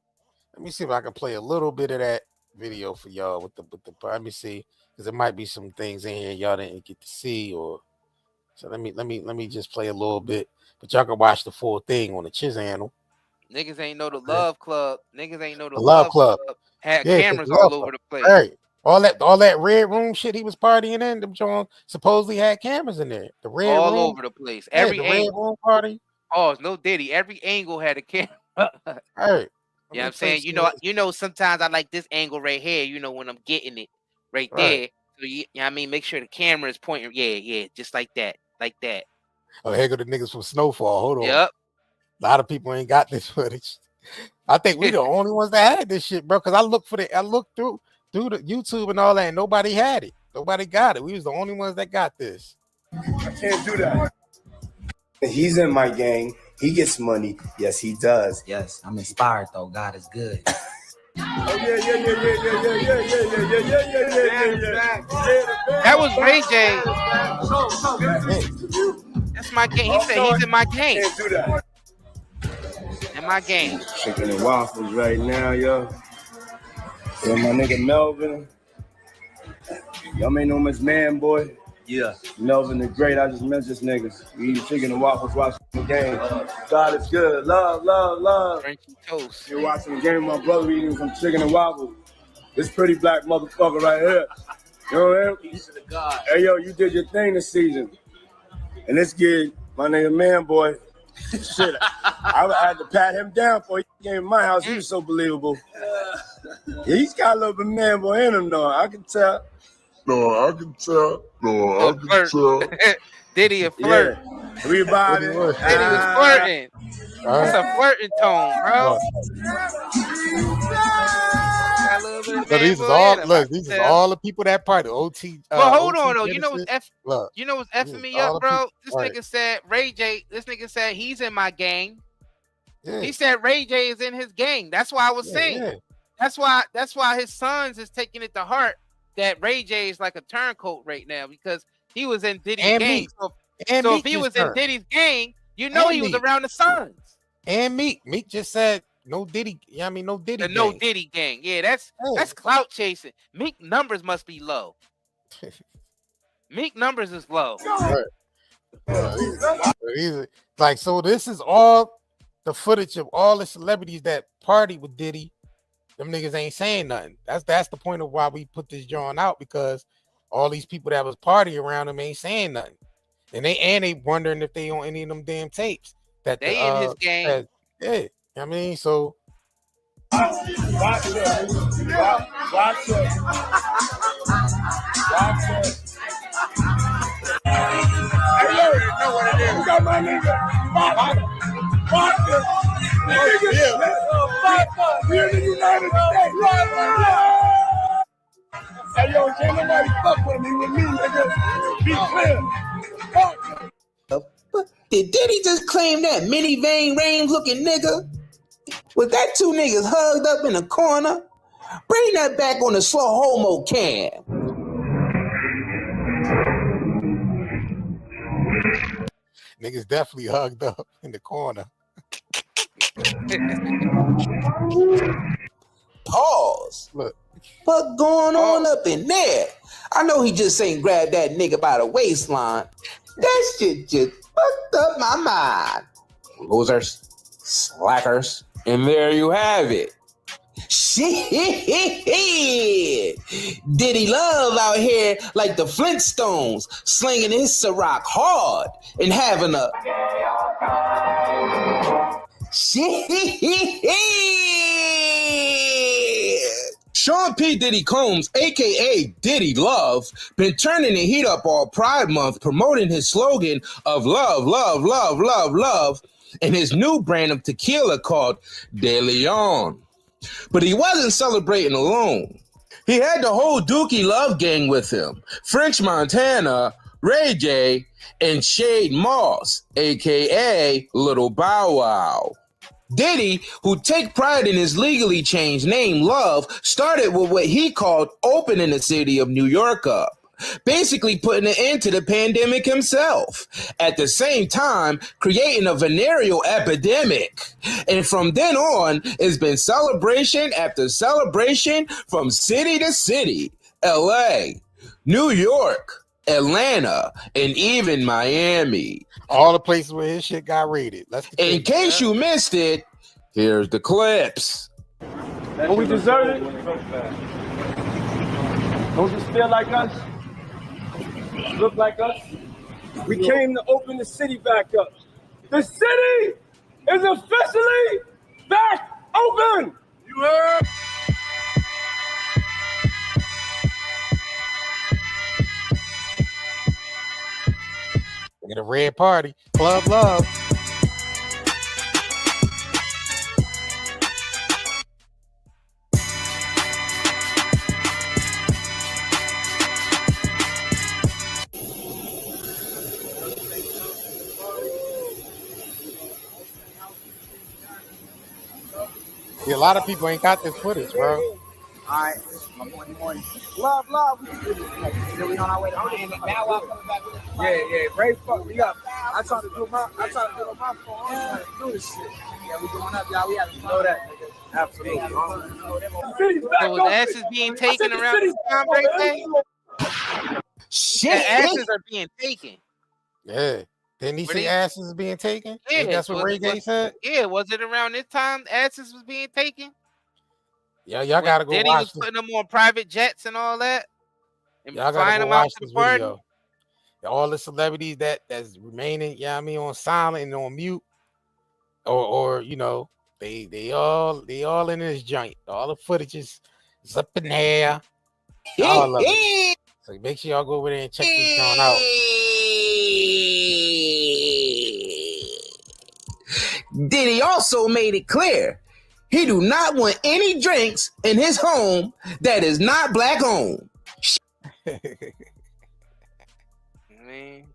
S3: Let me see if I can play a little bit of that video for y'all with the. Let me see, because there might be some things in here y'all didn't get to see, or so let me just play a little bit, but y'all can watch the full thing on the Chiz channel.
S4: Niggas ain't know the Love Club. Niggas ain't know the
S3: Love Club
S4: had
S3: 'cause
S4: cameras
S3: Love
S4: all
S3: Club.
S4: over the place.
S3: Right. All that red room shit he was partying in, them John supposedly had cameras in there. The red
S4: all
S3: room,
S4: over the place.
S3: yeah,
S4: Every
S3: the
S4: angle.
S3: red room party.
S4: Oh, it's no Diddy. Every angle had a camera.
S3: Right.
S4: You know what I'm saying? Sometimes I like this angle right here, when I'm getting it right there. So you know what I mean? Make sure the camera is pointing. Yeah, just like that. Like that.
S3: Oh, here go the niggas from Snowfall. Hold on.
S4: Yep.
S3: A lot of people ain't got this footage. I think we the only ones that had this shit, bro. Because I looked through the YouTube and all that, and nobody had it. Nobody got it. We was the only ones that got this.
S16: I can't do that. He's in my gang. He gets money. Yes, he does.
S18: Yes, I'm inspired though. God is good.
S16: Oh yeah.
S4: That was Ray J. That's my gang. He said he's in my gang.
S16: Can't do that.
S4: In my gang.
S16: Chicken and waffles right now, yo. So my nigga Melvin. Y'all may know him as Man Boy.
S18: Yeah.
S16: Melvin the Great. I just met this niggas. We eat chicken and waffles, watching the game. God is good. Love.
S4: Frenchy toast.
S16: You're watching the game with my brother eating some chicken and waffles. This pretty black motherfucker right here. You know what I mean?
S18: Peace to the God.
S16: Hey, yo, you did your thing this season. And this kid, my nigga Man Boy, shit, I had to pat him down before he came to my house. He was so believable. Yeah, he's got a little bit of Man Boy in him, though. I can tell.
S4: Diddy a flirt.
S16: Yeah. Everybody.
S4: Diddy was flirting. That's a flirting tone, bro.
S3: So these is all the people that party. OT.
S4: But hold on though.
S3: Genesis.
S4: You know what's effing me up, bro? This nigga said Ray J. This nigga said he's in my gang.
S3: Yeah.
S4: He said Ray J is in his gang. That's why I was saying.
S3: Yeah.
S4: That's why his sons is taking it to heart that Ray J is like a turncoat right now because he was in Diddy's gang. So if he was in Diddy's gang, he was around the sons.
S3: And Meek just said no Diddy. Yeah, I mean no Diddy.
S4: No Diddy gang. Yeah, that's clout chasing. Meek numbers must be low. Meek numbers is low.
S3: Like so, this is all the footage of all the celebrities that party with Diddy. Them niggas ain't saying nothing. That's the point of why we put this drawing out, because all these people that was partying around him ain't saying nothing, and they wondering if they on any of them damn tapes that
S4: they in his gang.
S3: Yeah, I mean, so
S16: Watch it. Hey, yo, you know what it is. You got my nigga. Watch it. We're in the United States. Hey, yo, can't nobody fuck with me, nigga. Be clear.
S18: Did Diddy just claim that mini vein range looking nigga? Was that two niggas hugged up in a corner? Bring that back on the slow homo cam.
S3: niggas definitely hugged up in the corner.
S18: Pause.
S3: Look.
S18: What going on up in there? I know he just ain't grabbed that nigga by the waistline. That shit just fucked up my mind. Losers, slackers, and there you have it. Shit! Diddy Love out here like the Flintstones, slinging his Ciroc hard and having a shit. Sean P. Diddy Combs, aka Diddy Love, been turning the heat up all Pride Month, promoting his slogan of love, love, love, love, love, and his new brand of tequila called De Leon. But he wasn't celebrating alone. He had the whole Dookie Love gang with him. French Montana, Ray J, and Shade Moss, aka Little Bow Wow. Diddy, who take pride in his legally changed name, Love, started with what he called opening the city of New York up, basically putting an end to the pandemic himself. At the same time, creating a venereal epidemic. And from then on, it's been celebration after celebration from city to city, LA, New York, Atlanta, and even Miami.
S3: All the places where his shit got raided.
S18: In case you missed it, here's the clips.
S16: Don't we deserve it? Don't just feel like us? Look like us? We came to open the city back up. The city is officially back open! You heard?
S3: Get a red party. Club Love. Yeah, a lot of people ain't got this footage, bro.
S19: All right, morning. Love. We on our way to home. Now I'm coming back. Yeah. Ray fucked me up. I tried to do my phone. I to do this shit. Yeah, we going up, y'all. We have to know that, nigga. Absolutely.
S4: So was asses being taken around this time right there?
S18: Shit.
S4: The asses are being taken.
S3: Yeah. Didn't he say asses is being taken?
S4: Yeah,
S3: That's what Ray J said?
S4: Yeah, was it around this time asses was being taken?
S3: Yeah, y'all gotta go
S4: Diddy
S3: watch
S4: was putting them on private jets and all that, and
S3: y'all
S4: flying
S3: gotta go
S4: them out
S3: watch
S4: to the
S3: this
S4: party.
S3: video. All the celebrities that's remaining, on silent and on mute, or you know, they all in this joint. All the footage is up in there. All of it. So make sure y'all go over there and check this joint out.
S18: Diddy also made it clear he do not want any drinks in his home that is not black owned.
S4: Man.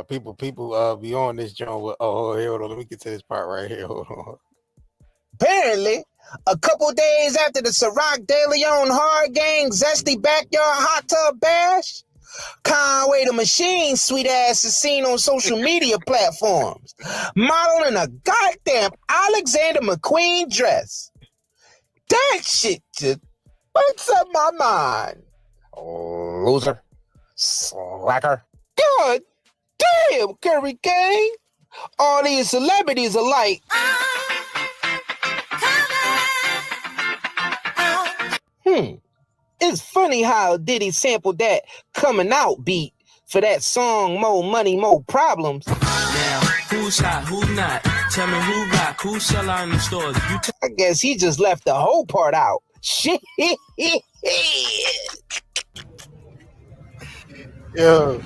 S3: People be on this joint with hold on, let me get to this part right here. Hold on.
S18: Apparently, a couple days after the Ciroc De Leon Hard Gang Zesty Backyard Hot Tub Bash, Conway the Machine sweet ass is seen on social media platforms, modeling a goddamn Alexander McQueen dress. That shit just fucks up my mind. Loser. Slacker. God damn, Curry Gang. All these celebrities are like, It's funny how Diddy sampled that coming out beat for that song More Money, More Problems.
S1: Now, who's hot, who's not? Tell me who rock, who sell out in the stores.
S18: I guess he just left the whole part out. Shit.
S3: Yo.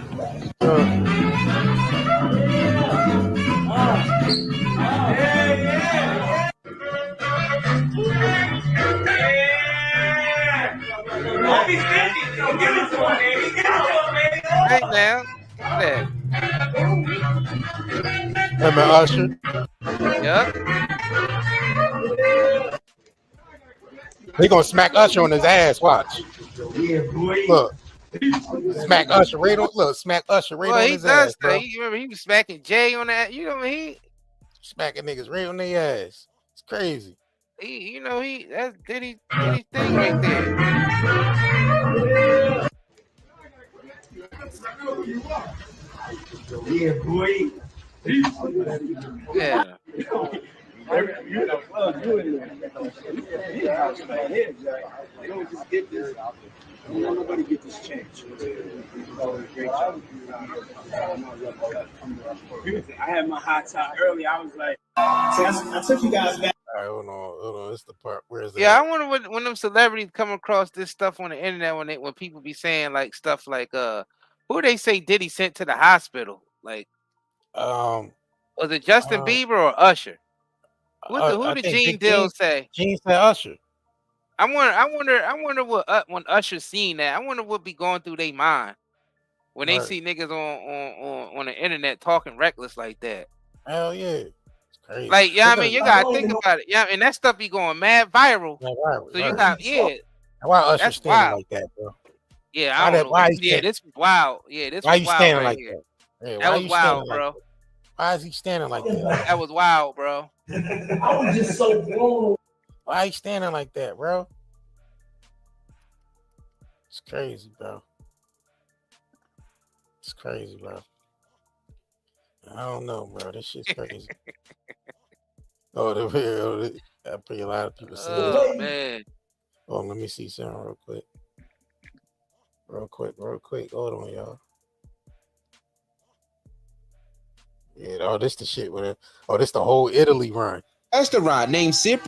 S4: Hey now, there.
S3: Hey man, Usher.
S4: Yup.
S3: They gonna smack Usher on his ass. Watch. Look. Smack Usher right on. Look, smack Usher right on his ass, bro.
S4: You remember he was smacking Jay on that. You know he
S3: smacking niggas right on their ass. It's crazy.
S4: That's Diddy's thing right there.
S16: Yeah, boy.
S4: Yeah.
S16: You know, you in there. They don't just get this. Nobody get this chance. I had my hot top early. I was like, I took you guys back.
S3: All right, hold on. It's the part. Where is that?
S4: Yeah, I wonder when them celebrities come across this stuff on the internet when people be saying like stuff like who they say Diddy sent to the hospital? Like was it Justin Bieber or Usher? Who did Gene Dill say?
S3: Gene said Usher.
S4: I wonder what when Usher seen that. I wonder what be going through their mind when they see niggas on the internet talking reckless like that.
S3: Hell yeah. Crazy.
S4: Like, yeah, I mean, you gotta think about it. Yeah, and that stuff be going mad viral. So you got,
S3: why Usher
S4: that's
S3: standing
S4: wild.
S3: like that, bro?
S4: Yeah, I don't know. Yeah, this was wild. Yeah, this
S3: why
S4: was
S3: you
S4: wild
S3: standing
S4: right
S3: like
S4: here.
S3: that? Yeah,
S4: That was wild, bro.
S3: Why is he standing like that?
S4: That was wild, bro.
S16: I was just so blown.
S3: Why you standing like that, bro? It's crazy, bro. It's crazy, bro. I don't know, bro. This shit's crazy. I pretty a lot of people say
S4: Oh, man.
S3: Oh, let me see something real quick. Real quick. Hold on, y'all. Yeah, this the shit with it. This the whole Italy run.
S18: Restaurant named Sip.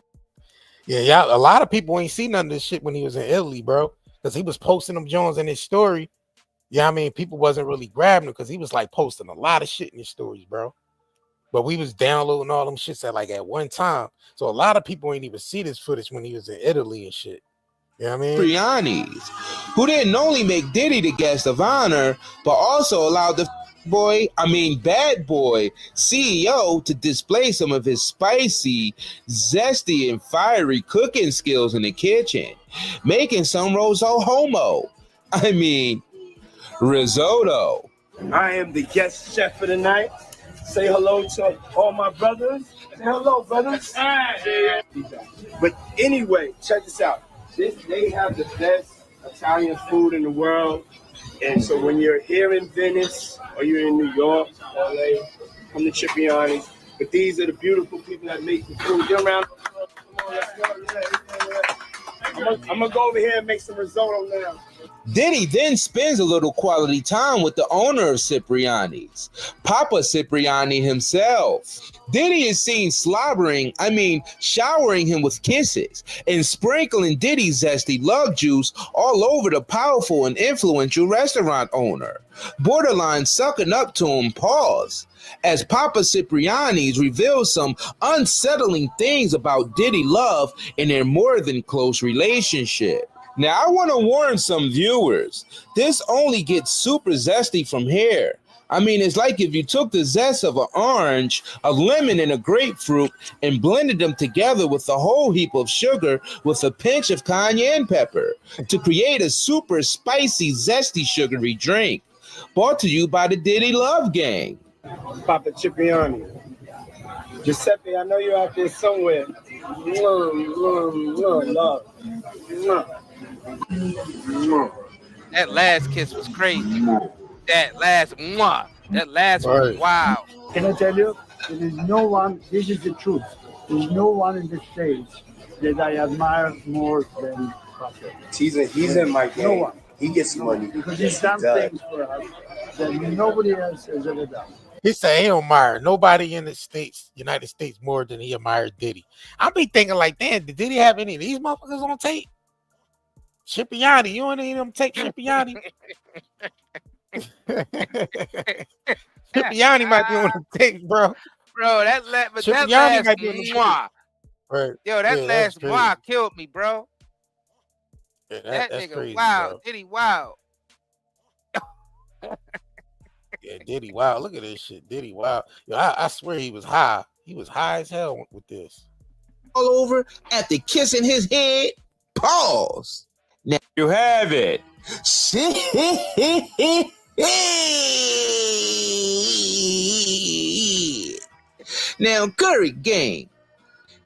S3: Yeah, y'all. A lot of people ain't seen none of this shit when he was in Italy, bro. Because he was posting them Jones in his story. Yeah, I mean, people wasn't really grabbing him because he was like posting a lot of shit in his stories, bro. But we was downloading all them shits at one time. So a lot of people ain't even see this footage when he was in Italy and shit. You know what I mean?
S18: Cipriani's, who didn't only make Diddy the guest of honor, but also allowed the bad boy CEO to display some of his spicy, zesty, and fiery cooking skills in the kitchen, making some roso homo. Risotto.
S16: I am the guest chef for the night. Say hello to all my brothers. Say hello, brothers. But anyway, check this out. They have the best Italian food in the world. And so when you're here in Venice or you're in New York, LA, come to Cipriani's. But these are the beautiful people that make the food. Get around. Come on, let's go. I'm going to go over here and make some risotto now.
S18: Diddy then spends a little quality time with the owner of Cipriani's, Papa Cipriani himself. Diddy is seen showering him with kisses and sprinkling Diddy's zesty love juice all over the powerful and influential restaurant owner, borderline sucking up to him, as Papa Cipriani's reveals some unsettling things about Diddy love and their more than close relationship. Now, I want to warn some viewers, this only gets super zesty from here. It's like if you took the zest of an orange, a lemon, and a grapefruit and blended them together with a whole heap of sugar with a pinch of cayenne pepper to create a super spicy, zesty, sugary drink. Brought to you by the Diddy Love Gang.
S16: Papa Cipriani. Giuseppe, I know you're out there somewhere. Love.
S4: That last kiss was crazy. That last was wild.
S20: Can I tell you? There is no one, this is the truth. There's no one in the States that I admire more than Papa.
S16: He's in my game.
S20: No one.
S16: He gets money.
S20: Because he's done things for us that nobody else has ever done.
S3: He said he admired nobody in the United States more than he admired Diddy. I be thinking like, damn, did Diddy have any of these motherfuckers on tape? Cipriani, you want any of them tape Cipriani? Cipriani might be on the tape, bro.
S4: Bro, that last mwah killed me, bro.
S3: Yeah,
S4: that
S3: that's
S4: nigga
S3: crazy,
S4: wild.
S3: bro.
S4: Diddy wild.
S3: Yeah, Diddy wild. Look at this shit. Diddy wild. Yo, I swear he was high. He was high as hell with this.
S18: All over at the kissing his head. Pause. Now you have it. Now, Curry Gang,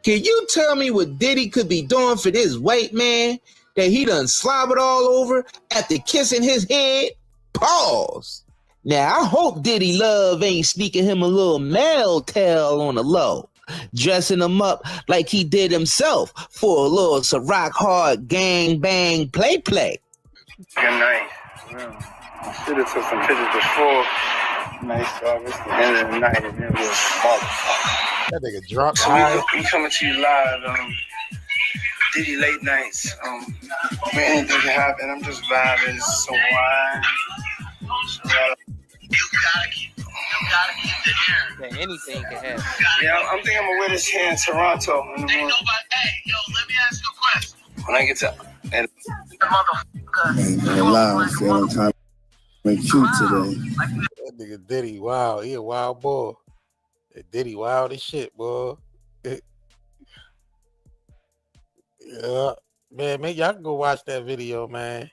S18: can you tell me what Diddy could be doing for this white man that he done slobbered all over after kissing his head? Pause. Now, I hope Diddy Love ain't sneaking him a little mail tail on the low, dressing him up like he did himself for a little Ciroc hard gang bang play.
S16: Good night. I should have took some pictures before. Nice job. It's the end of the night, and then we'll
S3: That nigga drunk.
S16: So we coming to you live. Diddy late nights. When anything can happen, I'm just vibing. So why? You gotta keep the hair.
S4: Yeah, anything can happen.
S16: Yeah, I'm thinking I'm gonna wear this here in Toronto. In the morning.
S17: Hey, yo, let me ask you a question.
S16: When I get to and
S17: Live, see I'm trying to make cute today.
S3: That nigga Diddy, wow, he a wild boy. That Diddy wild as shit, boy. Yeah, man, y'all can go watch that video, man.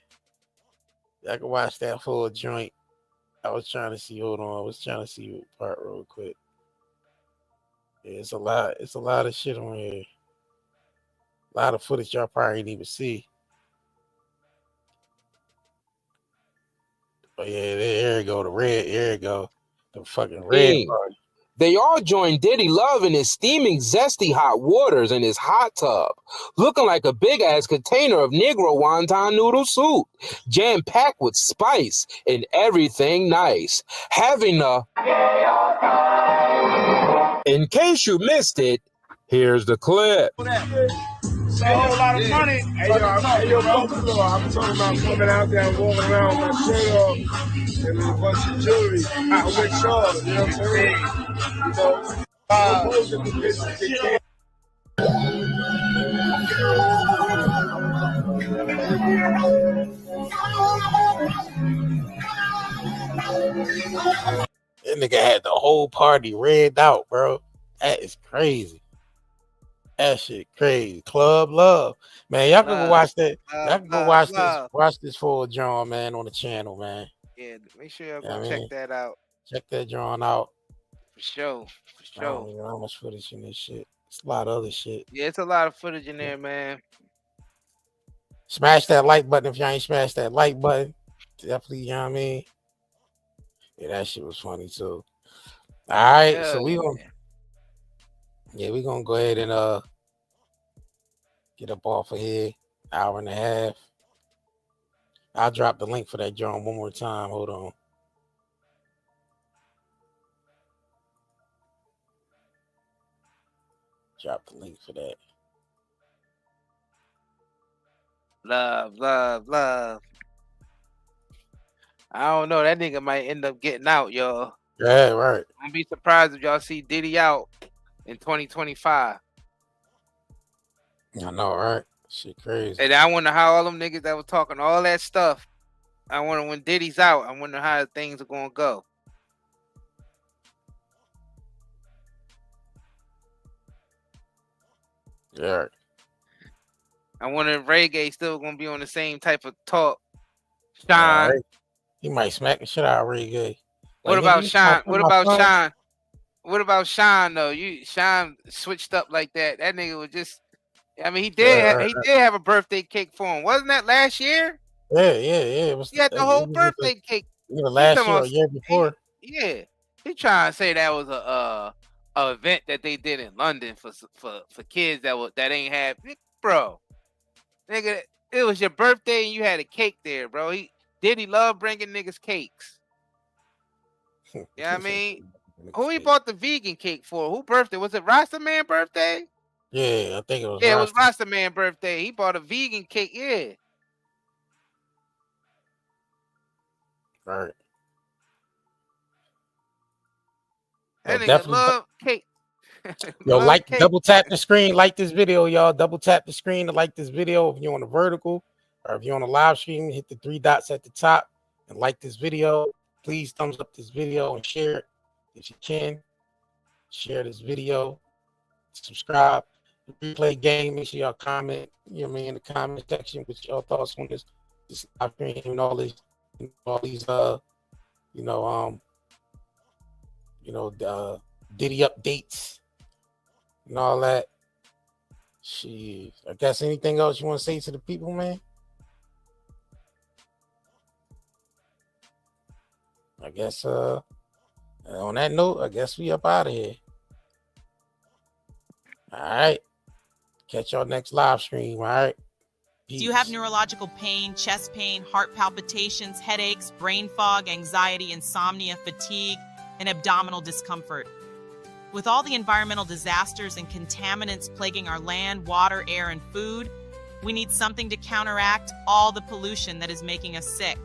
S3: Y'all can watch that full joint. I was trying to see, hold on, I was trying to see what part real quick. Yeah, it's a lot of shit on here. A lot of footage y'all probably didn't even see. Oh yeah, there you go. The red, here you go. The fucking red part.
S18: They all joined Diddy Love in his steaming, zesty hot waters in his hot tub, looking like a big-ass container of Negro wonton noodle soup, jam-packed with spice and everything nice. Having a... In case you missed it, here's the clip.
S17: It's a whole lot of money. Hey, yo, I'm talking about coming out there and walking around with my shirt off and with a bunch of jewelry. Out with Shaw, you know what I'm saying? You know, most of the bitches they can't.
S3: That nigga had the whole party red out, bro. That is crazy. That shit crazy. Club Love. Man, y'all can go watch that. Y'all can go watch this full drawing, man, on the channel, man.
S4: Yeah, make sure y'all go check that out.
S3: Check that drawing out.
S4: For sure.
S3: I don't even know how much footage in this shit. It's a lot of other shit.
S4: Yeah, it's a lot of footage in there, man.
S3: Smash that like button if y'all ain't smashed that like button. Definitely, you know what I mean? Yeah, that shit was funny too. All right, so we gonna go ahead and get up off of here. Hour and a half. I'll drop the link for that drawing one more time. Hold on. Drop the link for that.
S4: Love. I don't know. That nigga might end up getting out, y'all.
S3: Yeah, right.
S4: Don't be surprised if y'all see Diddy out in 2025.
S3: I know, right? Shit crazy.
S4: And I wonder how all them niggas that was talking all that stuff, I wonder when Diddy's out, I wonder how things are going to go.
S3: Yeah.
S4: I wonder if Reggae still going to be on the same type of talk. Shyne.
S3: Right. He might smack the shit out of Reggae.
S4: What about Shyne? What about Shyne? What about Shyne though? Shyne switched up like that. That nigga was just. I mean, he did have a birthday cake for him. Wasn't that last year?
S3: Yeah. It was,
S4: he had the whole birthday cake.
S3: Either last year or year before.
S4: He trying to say that was a event that they did in London for kids that ain't have, bro. Nigga, it was your birthday and you had a cake there, bro. Diddy love bringing niggas cakes. You know what I mean? Who he bought the vegan cake for? Who birthday? Was it Rasta Man birthday?
S3: Yeah, I think it was.
S4: Yeah, it was Rasta Man birthday. He bought a vegan cake. Yeah.
S3: Right.
S4: That nigga love cake.
S3: Yo, double tap the screen, like this video, y'all. Double tap the screen to like this video if you're on the vertical, or if you're on the live stream, hit the 3 dots at the top and like this video. Please thumbs up this video and share it if you can. Share this video. Subscribe. Replay game. Make sure y'all comment. You know what I mean, in the comment section with your thoughts on this live stream and all these Diddy updates. and all that. Shit. I guess anything else you want to say to the people, man? I guess on that note, I guess we up out of here. All right. Catch y'all next live stream. All right.
S8: Do you have neurological pain, chest pain, heart palpitations, headaches, brain fog, anxiety, insomnia, fatigue, and abdominal discomfort? With all the environmental disasters and contaminants plaguing our land, water, air, and food, we need something to counteract all the pollution that is making us sick.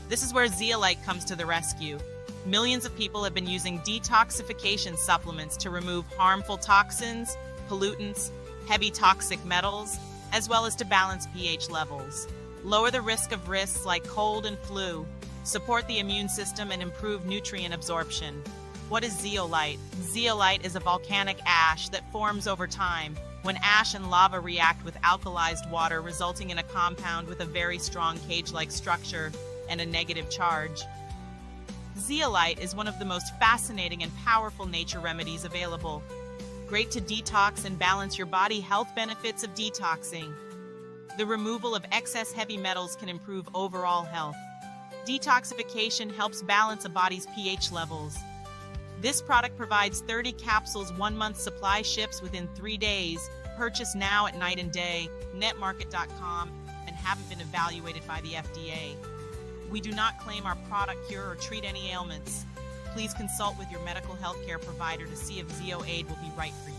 S8: This is where zeolite comes to the rescue. Millions of people have been using detoxification supplements to remove harmful toxins, pollutants, heavy toxic metals, as well as to balance pH levels, lower the risk of risks like cold and flu, support the immune system, and improve nutrient absorption. What is zeolite? Zeolite is a volcanic ash that forms over time when ash and lava react with alkalized water, resulting in a compound with a very strong cage-like structure and a negative charge. Zeolite is one of the most fascinating and powerful nature remedies available. Great to detox and balance your body. Health benefits of detoxing. The removal of excess heavy metals can improve overall health. Detoxification helps balance a body's pH levels. This product provides 30 capsules, 1 month supply, ships within 3 days. Purchase now at Night and Day, netmarket.com, and haven't been evaluated by the FDA. We do not claim our product cure or treat any ailments. Please consult with your medical healthcare provider to see if ZeoAid will be right for you.